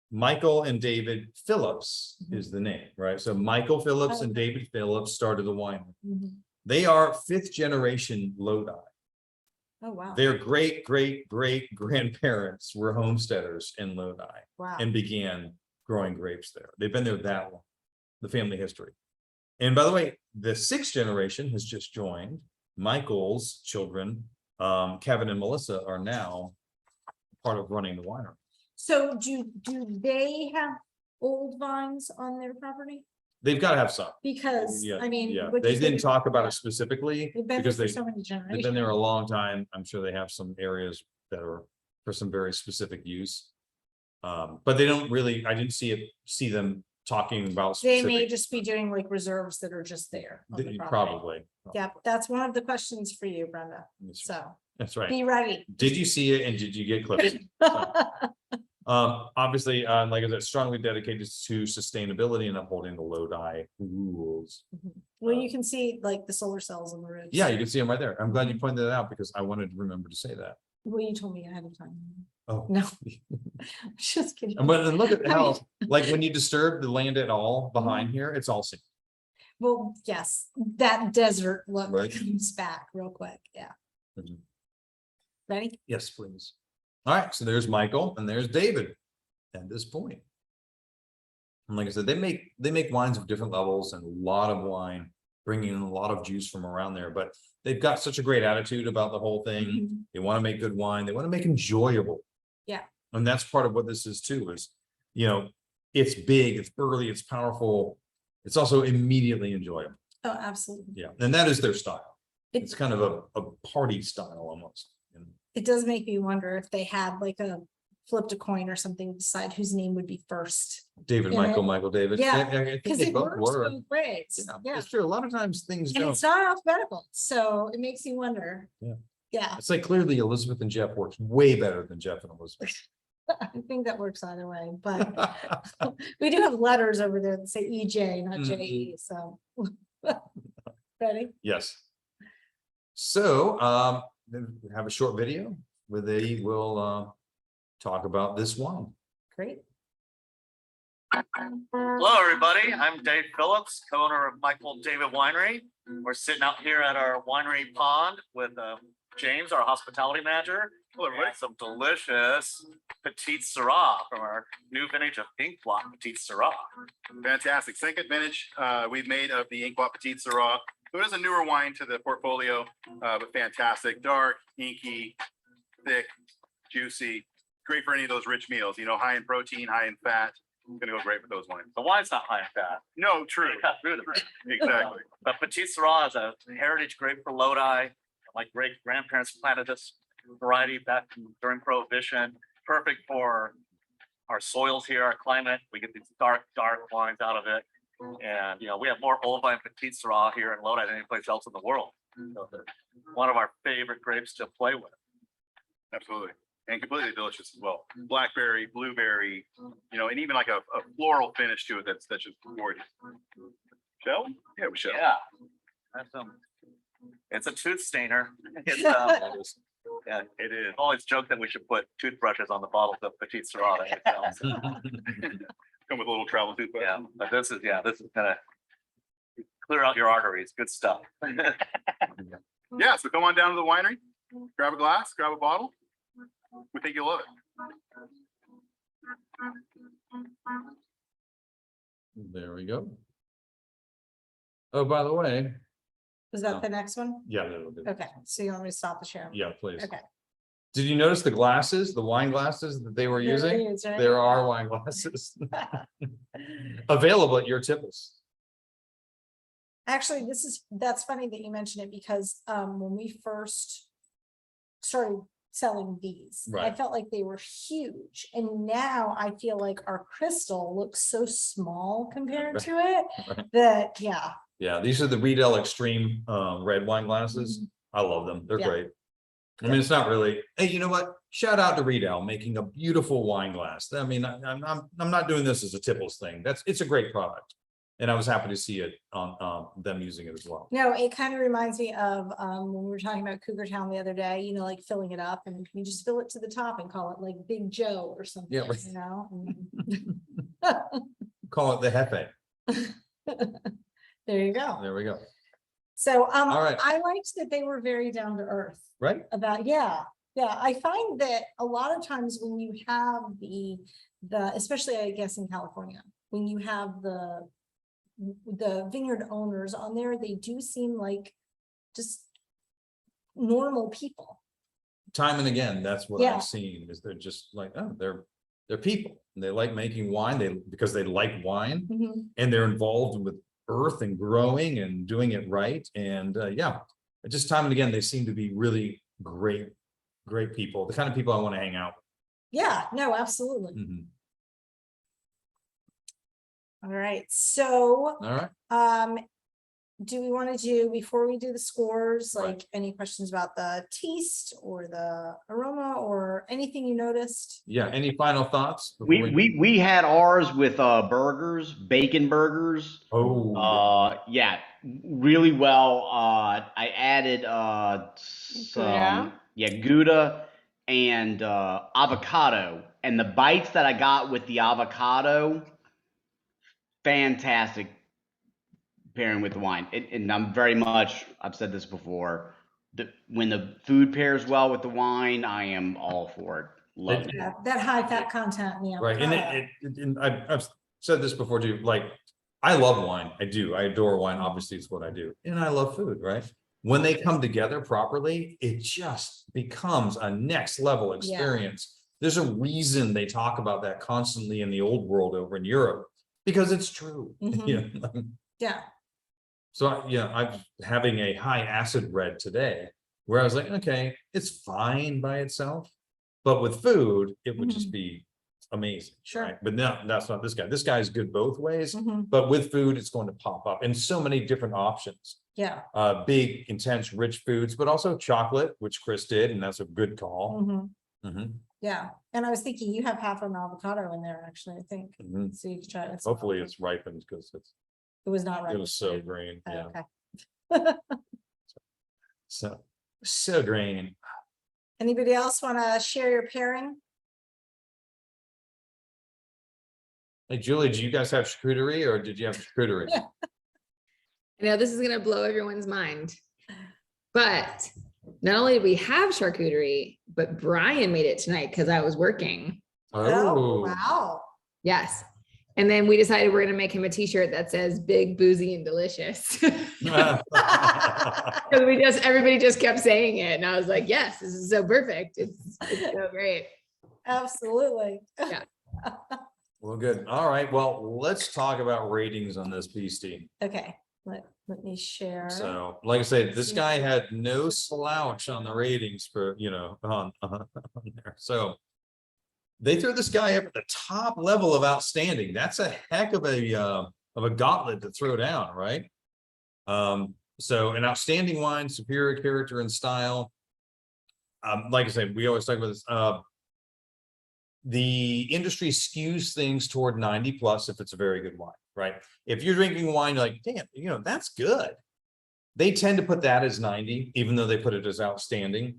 Michael and David Phillips Mhm. is the name, right? So Michael Phillips and Okay. David Phillips started the winery. mhm. They are 5th generation Lodi. Oh, wow, Their great grandparents were homesteaders in Lodi wow. and began growing grapes there. They've been there that long, the family history. And by the way, the 6th generation has just joined. Michael's children, Kevin and Melissa, are now part of running the winery. So do they have old vines on their property? They've got to have some. Because, Yeah, I mean. yeah. what They you didn't said- talk about yeah, it specifically They've been there because for they so many they've generations. been there a long time. I'm sure they have some areas that are for some very specific use. But they don't really, I didn't see them talking about. They may specific- just be doing like reserves that are just there. on the property. Probably. Yeah, that's one of the questions for you, Brenda. That's So That's right. be ready. Did you see it and did you get clips? Obviously, like I said, strongly dedicated to sustainability and upholding the Lodi rules. Well, you can see like the solar cells on the roof. Yeah, you can see them right there. I'm glad you pointed that out because I wanted to remember to say that. Well, you told me ahead of time. Oh. No. Just kidding. But then look at I how, mean- like, when you disturb the land at all behind here, it's all seen. Well, yes, that desert look Right. comes back real quick. Yeah. Mhm. Ready? Yes, please. All right, so there's Michael and there's David at this point. And like I said, they make wines of different levels and a lot of wine, bringing in a lot of juice from around there, but they've got such a great attitude about the whole thing. Mhm. They want to make good wine. They want to make enjoyable. Yeah. And that's part of what this is too, is, it's big, it's burly, it's powerful. It's also immediately enjoyable. Oh, absolutely. Yeah. And that is their style. It- It's kind of a party style almost. It does make me wonder if they had like flipped a coin or something, to decide whose name would be first. David, Yeah. Michael, David. Yeah, I think Because they it both works were. both ways. Yeah, Yeah. it's true. A lot of times things And don't. it's not alphabetical, so it makes you wonder. Yeah. Yeah, It's like clearly Elizabeth and Jeff works way better than Jeff and Elizabeth. I think that works either way, but we do have letters over there that say EJ, not Mhm. JE, so. Ready? Yes. So, then we have a short video where they will talk about this wine. Great. Hello, everybody. I'm Dave Phillips, co-owner of Michael David Winery. We're sitting out here at our winery pond with James, our hospitality manager. And some delicious Petite Sirah from our new vintage of Inkblot Petite Sirah. Fantastic. Second vintage we've made of the Inkblot Petite Sirah. So it is a newer wine to the portfolio, but fantastic. Dark, inky, thick, juicy. Great for any of those rich meals, high in protein, high in fat. Gonna go great with those wines. The wine's not high in fat. No, true. They cut through the fat. Exactly. But Petite Sirah is a heritage grape for Lodi. My great grandparents planted this variety back during Prohibition. Perfect for our soils here, our climate. We get these dark wines out of it. And, we have more Old Vine Petite Sirah here in Lodi than any place else in the world. So they're one of our favorite grapes to play with. Absolutely. And completely delicious as well. Blackberry, blueberry, and even like a floral finish to it that's just gorgeous. Shall we? Yeah, we shall. Yeah. That's It's a tooth stainer. It's, yeah, it is. Always joke that we should put toothbrushes on the bottles of Petite Sirah. Come with a little travel toothbrush. Yeah, but this is gonna clear out your arteries. Good stuff. Yeah, so come on down to the winery, grab a glass, grab a bottle. We think you'll love it. There we go. Oh, by the way, Was that the next one? yeah, that'll do. Okay, so you want me to stop the share? Yeah, please. Okay. Did you notice the glasses, the wine glasses that they were There it using? is, right? There are wine glasses available at your Tipples. Actually, that's funny that you mentioned it because when we first started selling these, I Right. felt like they were huge. And now I feel like our crystal looks so small compared to it Right. that, yeah. Yeah, these are the Riedel Extreme red wine glasses. I love them. They're Mm-hmm. Yeah. great. I mean, it's not really, hey, you know what? Shout out to Riedel making a beautiful wine glass. I mean, I'm not doing this as a Tipples thing. It's a great product. And I was happy to see it on them using it as well. No, it kind of reminds me of when we were talking about Cougar Town the other day, you know, like filling it up and you just fill it to the top and call it like Big Joe or something, Yeah, right. you know? Call it the Hefe. There you go. There we go. So All right. I liked that they were very down to earth Right? about, yeah. I find that a lot of times when you have the, especially I guess in California, when you have the vineyard owners on there, they do seem like just normal people. Time and again, that's what Yeah. I've seen is they're just like, oh, they're people. And they like making wine because they like wine and they're involved with earth and growing and doing it right. And yeah, just time and again, they seem to be really great people, the kind of people I want to hang out Yeah, no, absolutely. with. Mhm. All right, so All right. do we want to do, before we do the scores, Right. like any questions about the taste or the aroma or anything you noticed? Yeah. Any final thoughts? before We had ours with burgers, bacon burgers. Oh, Yeah, really well. I added some Gouda and avocado, and the bites that I got with the avocado, fantastic pairing with the wine. And I'm very much, I've said this before, when the food pairs well with the wine, I am all for it. Love it. Yeah, that high fat content in the right. And avocado. and I've said this before too, like, I love wine. I do. I adore wine. Obviously, it's what I do. And I love food, right? When they come together properly, it just becomes a next level experience. There's a reason they talk about that constantly in the old world over in Europe, because it's true. Mhm. You know? Yeah, So, yeah, I'm having a high acid red today where I was like, okay, it's fine by itself. But with food, it would just be amazing. Sure. Right? But no, that's not this guy. This guy is good both ways. Mhm. But with food, it's going to pop up in so many different options. yeah. Big, intense, rich foods, but also chocolate, which Chris did, and that's a good call. Mhm. Mhm, Yeah, and I was thinking you have half an avocado in there, actually, I think, mhm. so you can try it. with some Hopefully avocado. it's ripened because It was not right. it was so green. Oh, Yeah, okay. so green. Anybody else want to share your pairing? Hey, Julie, do you guys have charcuterie or did you have charcuterie? I know this is going to blow everyone's mind, but not only did we have charcuterie, but Brian made it tonight because I was working. Oh, wow. Yes. And then we decided we're going to make him a t-shirt that says big, boozy, and delicious. Because everybody just kept saying it. And I was like, yes, this is so perfect. It's so great. Absolutely. Yeah. Well, good. All right. Well, let's talk about ratings on this beastie. Okay, let me share. So, like I said, this guy had no slouch on the ratings for, on there. So they threw this guy up at the top level of outstanding. That's a heck of a gauntlet to throw down, right? So an outstanding wine, superior character and style. Like I said, we always talk about this. The industry skews things toward 90 plus if it's a very good wine, right? If you're drinking wine, you're like, damn, that's good. they tend to put that as 90, even though they put it as outstanding.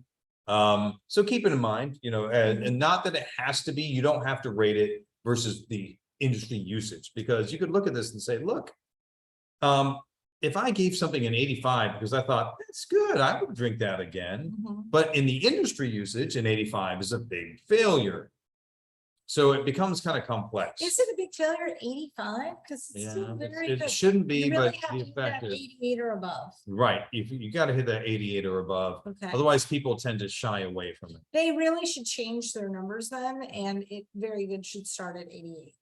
So keep it in mind, you know, and not that it has to be, you don't have to rate it versus the industry usage, because you could look at this and say, look, if I gave something an 85 because I thought that's good, I would drink that again. Mhm. But in the industry usage, an 85 is a big failure. So it becomes kind of complex. Is it a big failure at 85? Because it's Yeah, still very it good. shouldn't be, You really but have to the hit that effect is 88 or above. right. You got to hit that 88 or above. Okay. Otherwise, people tend to shy away from it. They really should change their numbers then, and it very good should start at 88.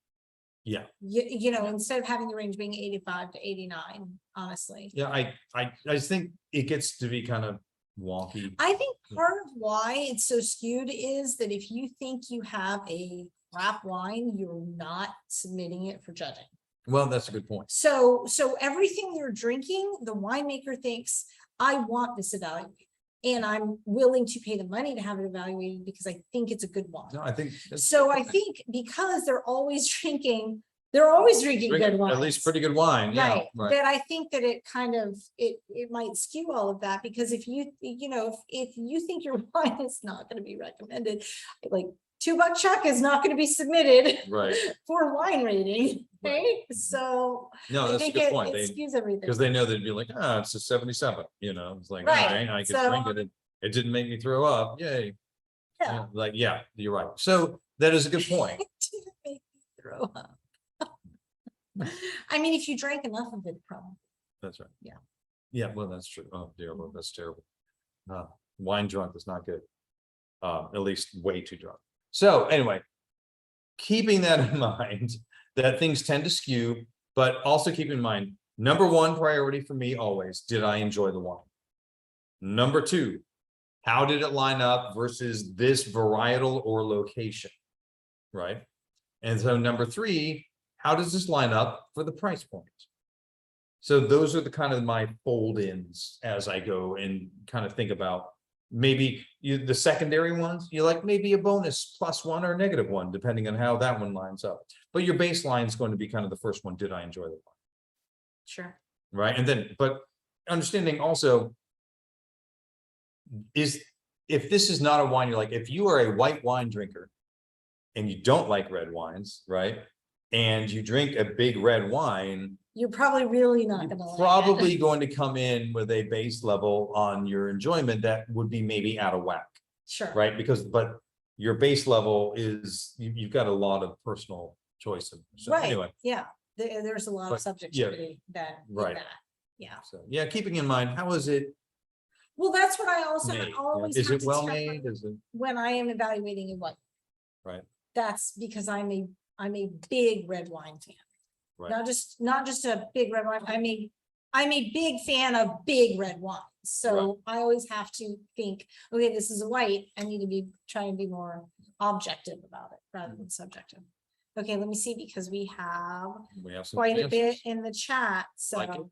Yeah. You know, instead of having the range being 85 to 89, honestly. Yeah, I just think it gets to be kind of wonky. I think part of why it's so skewed is that if you think you have a crap wine, you're not submitting it for judging. Well, that's a good point. So everything you're drinking, the winemaker thinks, I want this evaluated. And I'm willing to pay the money to have it evaluated because I think it's a good wine. No, I think So I think because they're always drinking good wine. at least pretty good wine. Yeah, Right, right. that I think that it kind of, it might skew all of that, because if you, you know, if you think your wine is not gonna be recommended, like $2 Chuck is not gonna be submitted Right. for wine rating, right? So No, I that's a think good it point. skews everything. Because they know they'd be like, it's a 77, you know, it's like, Right, okay, I could so- drink it. It didn't make me throw up. Yay. Yeah. Like, yeah, you're right. So that is a good point. It didn't make me throw up. I mean, if you drank enough of it, probably. That's right. Yeah. Yeah, well, that's true. Oh, dear Lord, that's terrible. Wine drunk is not good. At least way too drunk. So anyway, keeping that in mind, that things tend to skew, but also keep in mind, number one priority for me always, did I enjoy the wine? Number two, how did it line up versus this varietal or location? Right? And so number three, how does this line up for the price point? So those are the kind of my fold-ins as I go and kind of think about maybe the secondary ones, you like maybe a bonus +1 or -1, depending on how that one lines up. But your baseline is going to be kind of the first one. Did I enjoy the wine? Sure. Right. And then, but understanding also is if this is not a wine, you're like, if you are a white wine drinker and you don't like red wines, right? And you drink a big red wine, You're probably really not you're gonna like it. probably going to come in with a base level on your enjoyment that would be maybe out of whack, Sure. right? Because, but your base level is, you've got a lot of personal choice. So Right, anyway, yeah, there's a lot of But, subjectivity that, in right. that, yeah. so yeah, keeping in mind, how is it Well, that's what I also made? always Is have it to well temper made? Is it when I am evaluating a wine. right? That's because I'm a big red wine fan. Right. Not just a big red wine, I'm a big fan of big red wines. So I always have to think, okay, this is a white, I need to be trying to be more objective about it rather than subjective. Okay, let me see, because we have We have some quite a bit answers. in the chat, so, Like it. all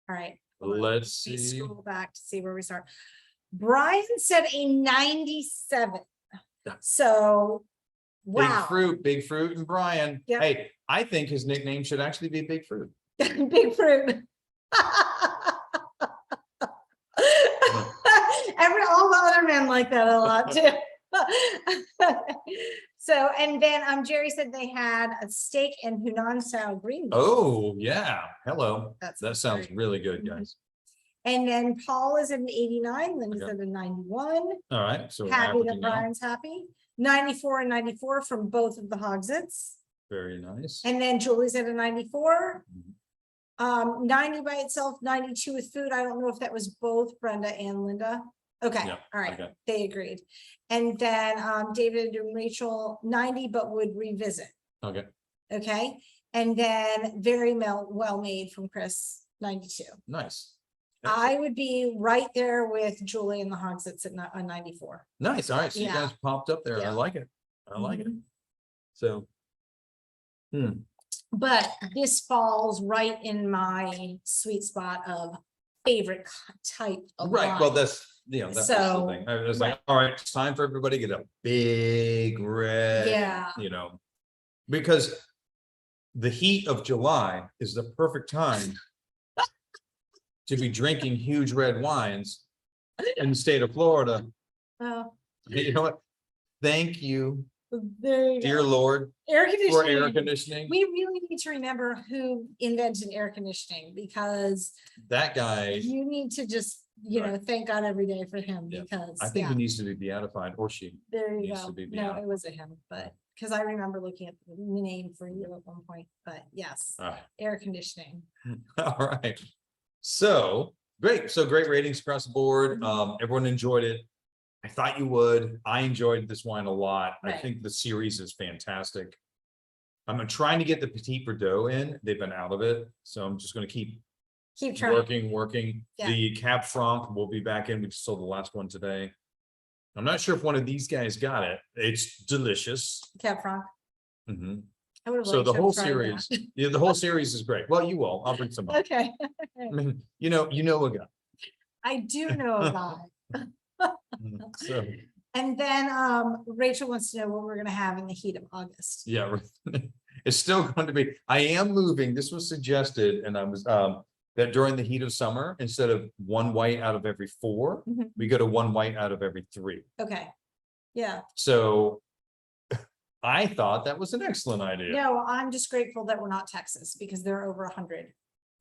right. hold on. Let's Let me see. scroll back to see where we start. Brian said a 97. So, wow. Big fruit and Brian. Yep. Hey, I think his nickname should actually be Big Fruit. Big fruit. All the other men like that a lot too. So, and then Jerry said they had a steak and Hunan style green bean. Oh, yeah. Hello. That's That sounds great. really good, Mhm. guys. And then Paul is at an 89, Linda's Okay. at a 91. All right. So we're Happy that averaging out. Brian's happy. 94 and 94 from both of the Hogsets. Very nice. And then Julie's at a 94. Mhm. 90 by itself, 92 with food. I don't know if that was both Brenda and Linda. Okay, Yeah, all right, okay. they agreed. And then David and Rachel, 90, but would revisit. Okay. Okay, and then very well made from Chris, 92. Nice. I would be right there with Julie and the Hogsets at 94. Nice. All right. So you Yeah. guys popped up there. I Yeah. like it. I like it. Mhm. So. But this falls right in my sweet spot of favorite type of Right. Well, wine. that's, that's the So, thing. I was like, all right, it's time for everybody to get a big red, Yeah, because the heat of July is the perfect time to be drinking huge red wines in the state of Florida. Oh, You know what? Thank you, there you dear go. Lord, Air for air conditioning. conditioning. We really need to remember who invented air conditioning because That guy, you need to just, you know, Right. thank God every day for him Yeah. because, I think yeah, he needs to be beatified, or she. there you needs go. to be No, beyond. it was a him, but because I remember looking at the name for you at one point, but yes, Ah, air conditioning. all right. So great. So great ratings across the board. Everyone enjoyed it. I thought you would. I enjoyed this wine a lot. I Right. think the series is fantastic. I'm trying to get the Petite Verdot in. They've been out of it, so I'm just going to keep Keep trying. working. Yeah. The Cab Franc will be back in. We just sold the last one today. I'm not sure if one of these guys got it. It's delicious. Cab Franc. Mhm. I would have So liked the to have whole tried series, that. yeah, the whole series is great. Well, you will. I'll bring some up. Okay, I mean, you know a guy. I do know a guy. So, And then Rachel wants to know what we're gonna have in the heat of August. yeah, it's still going to be, I am moving. This was suggested and I was, that during the heat of summer, instead of one white out of every 4, Mhm. we go to one white out of every 3. Okay, yeah, So I thought that was an excellent idea. no, I'm just grateful that we're not Texas because they're over 100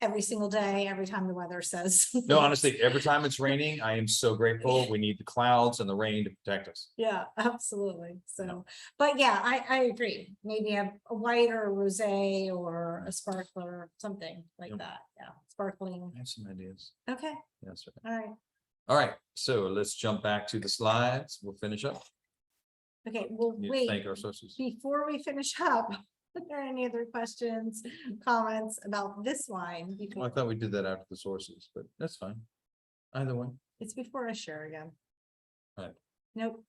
every single day, every time the weather says. No, honestly, every time it's raining, I am so grateful. We need the clouds and the rain to protect us. Yeah, absolutely. So, but yeah, I agree. Maybe have a white or a rosé or a sparkler, something like Yep. that. Yeah, sparkling. I have some ideas. Okay, Yes. all right. All right, so let's jump back to the slides. We'll finish up. Okay, well, Need to wait, Thank our sources. before we finish up, are there any other questions, comments about this wine? Well, I thought we did that after the sources, but that's fine. Either one. It's before I share again. Right. Nope.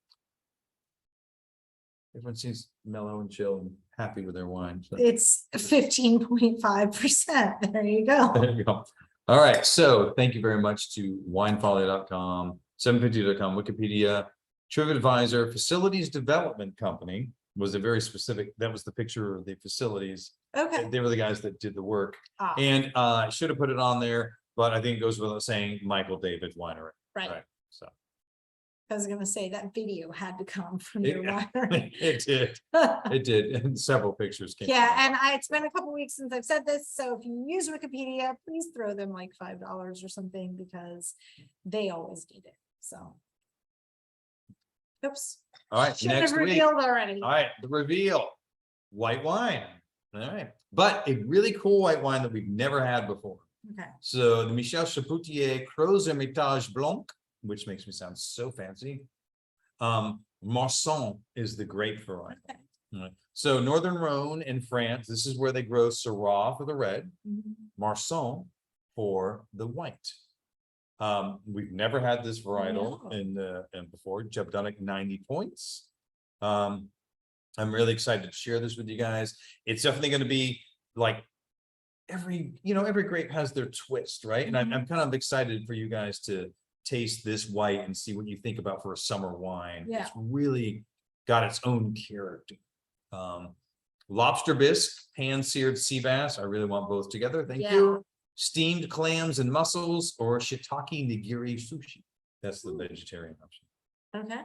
Everyone seems mellow and chill and happy with their wine. So It's 15.5%. There you go. there you go. All right, so thank you very much to winefolly.com, 750.com, Wikipedia, TripAdvisor, Facilities Development Company was a very specific, that was the picture of the facilities. Okay. They were the guys that did the work. Ah, And I should have put it on there, but I think it goes without saying Michael David Winery. right. So I was gonna say that video had to come from It- your winery. it did, it did, and several pictures came. Yeah, from it. and it's been a couple weeks since I've said this, so if you use Wikipedia, please throw them like $5 or something because they always need it, so. Oops. All right, Should next have week. revealed already. All right, the reveal, white wine. All right, but a really cool white wine that we've never had before. Okay, So the Michel Chapoutier Creux Hermitage Blanc, which makes me sound so fancy. Marsan is the grape variety. okay. All right. So Northern Rhone in France, this is where they grow Syrah for the red, Mhm. Marsan for the white. We've never had this varietal No. in before. Jeb done it 90 points. I'm really excited to share this with you guys. It's definitely going to be like every grape has their twist, right? And I'm kind of excited for you guys to taste this white and see what you think about for a summer wine. Yeah. It's really got its own character. Lobster bisque, pan-seared sea bass. I really want both together. Thank you. Steamed clams and mussels or shiitake nigiri sushi. That's the vegetarian option. Okay,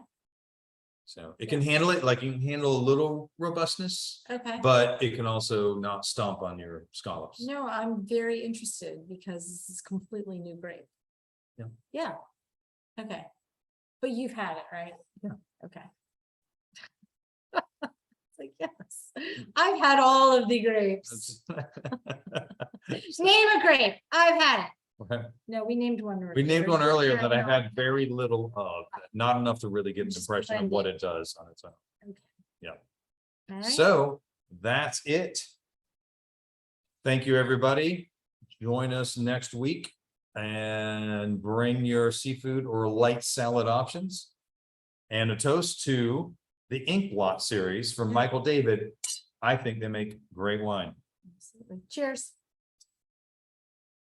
So it can handle it, like you can handle a little robustness, okay. but it can also not stomp on your scallops. No, I'm very interested because this is completely new grape. Yeah. Yeah. Okay. But you've had it, right? Yeah. Okay. It's like, yes, I've had all of the grapes. Name a grape. I've had it. No, we named one. We named one earlier that I No. had very little of, not enough to really get an Just impression of blend what it. it does on its own. Okay. Yeah. All right. So that's it. Thank you, everybody. Join us next week and bring your seafood or light salad options. And a toast to the Inkblot series from Michael David. I think they make great wine. Absolutely. Cheers.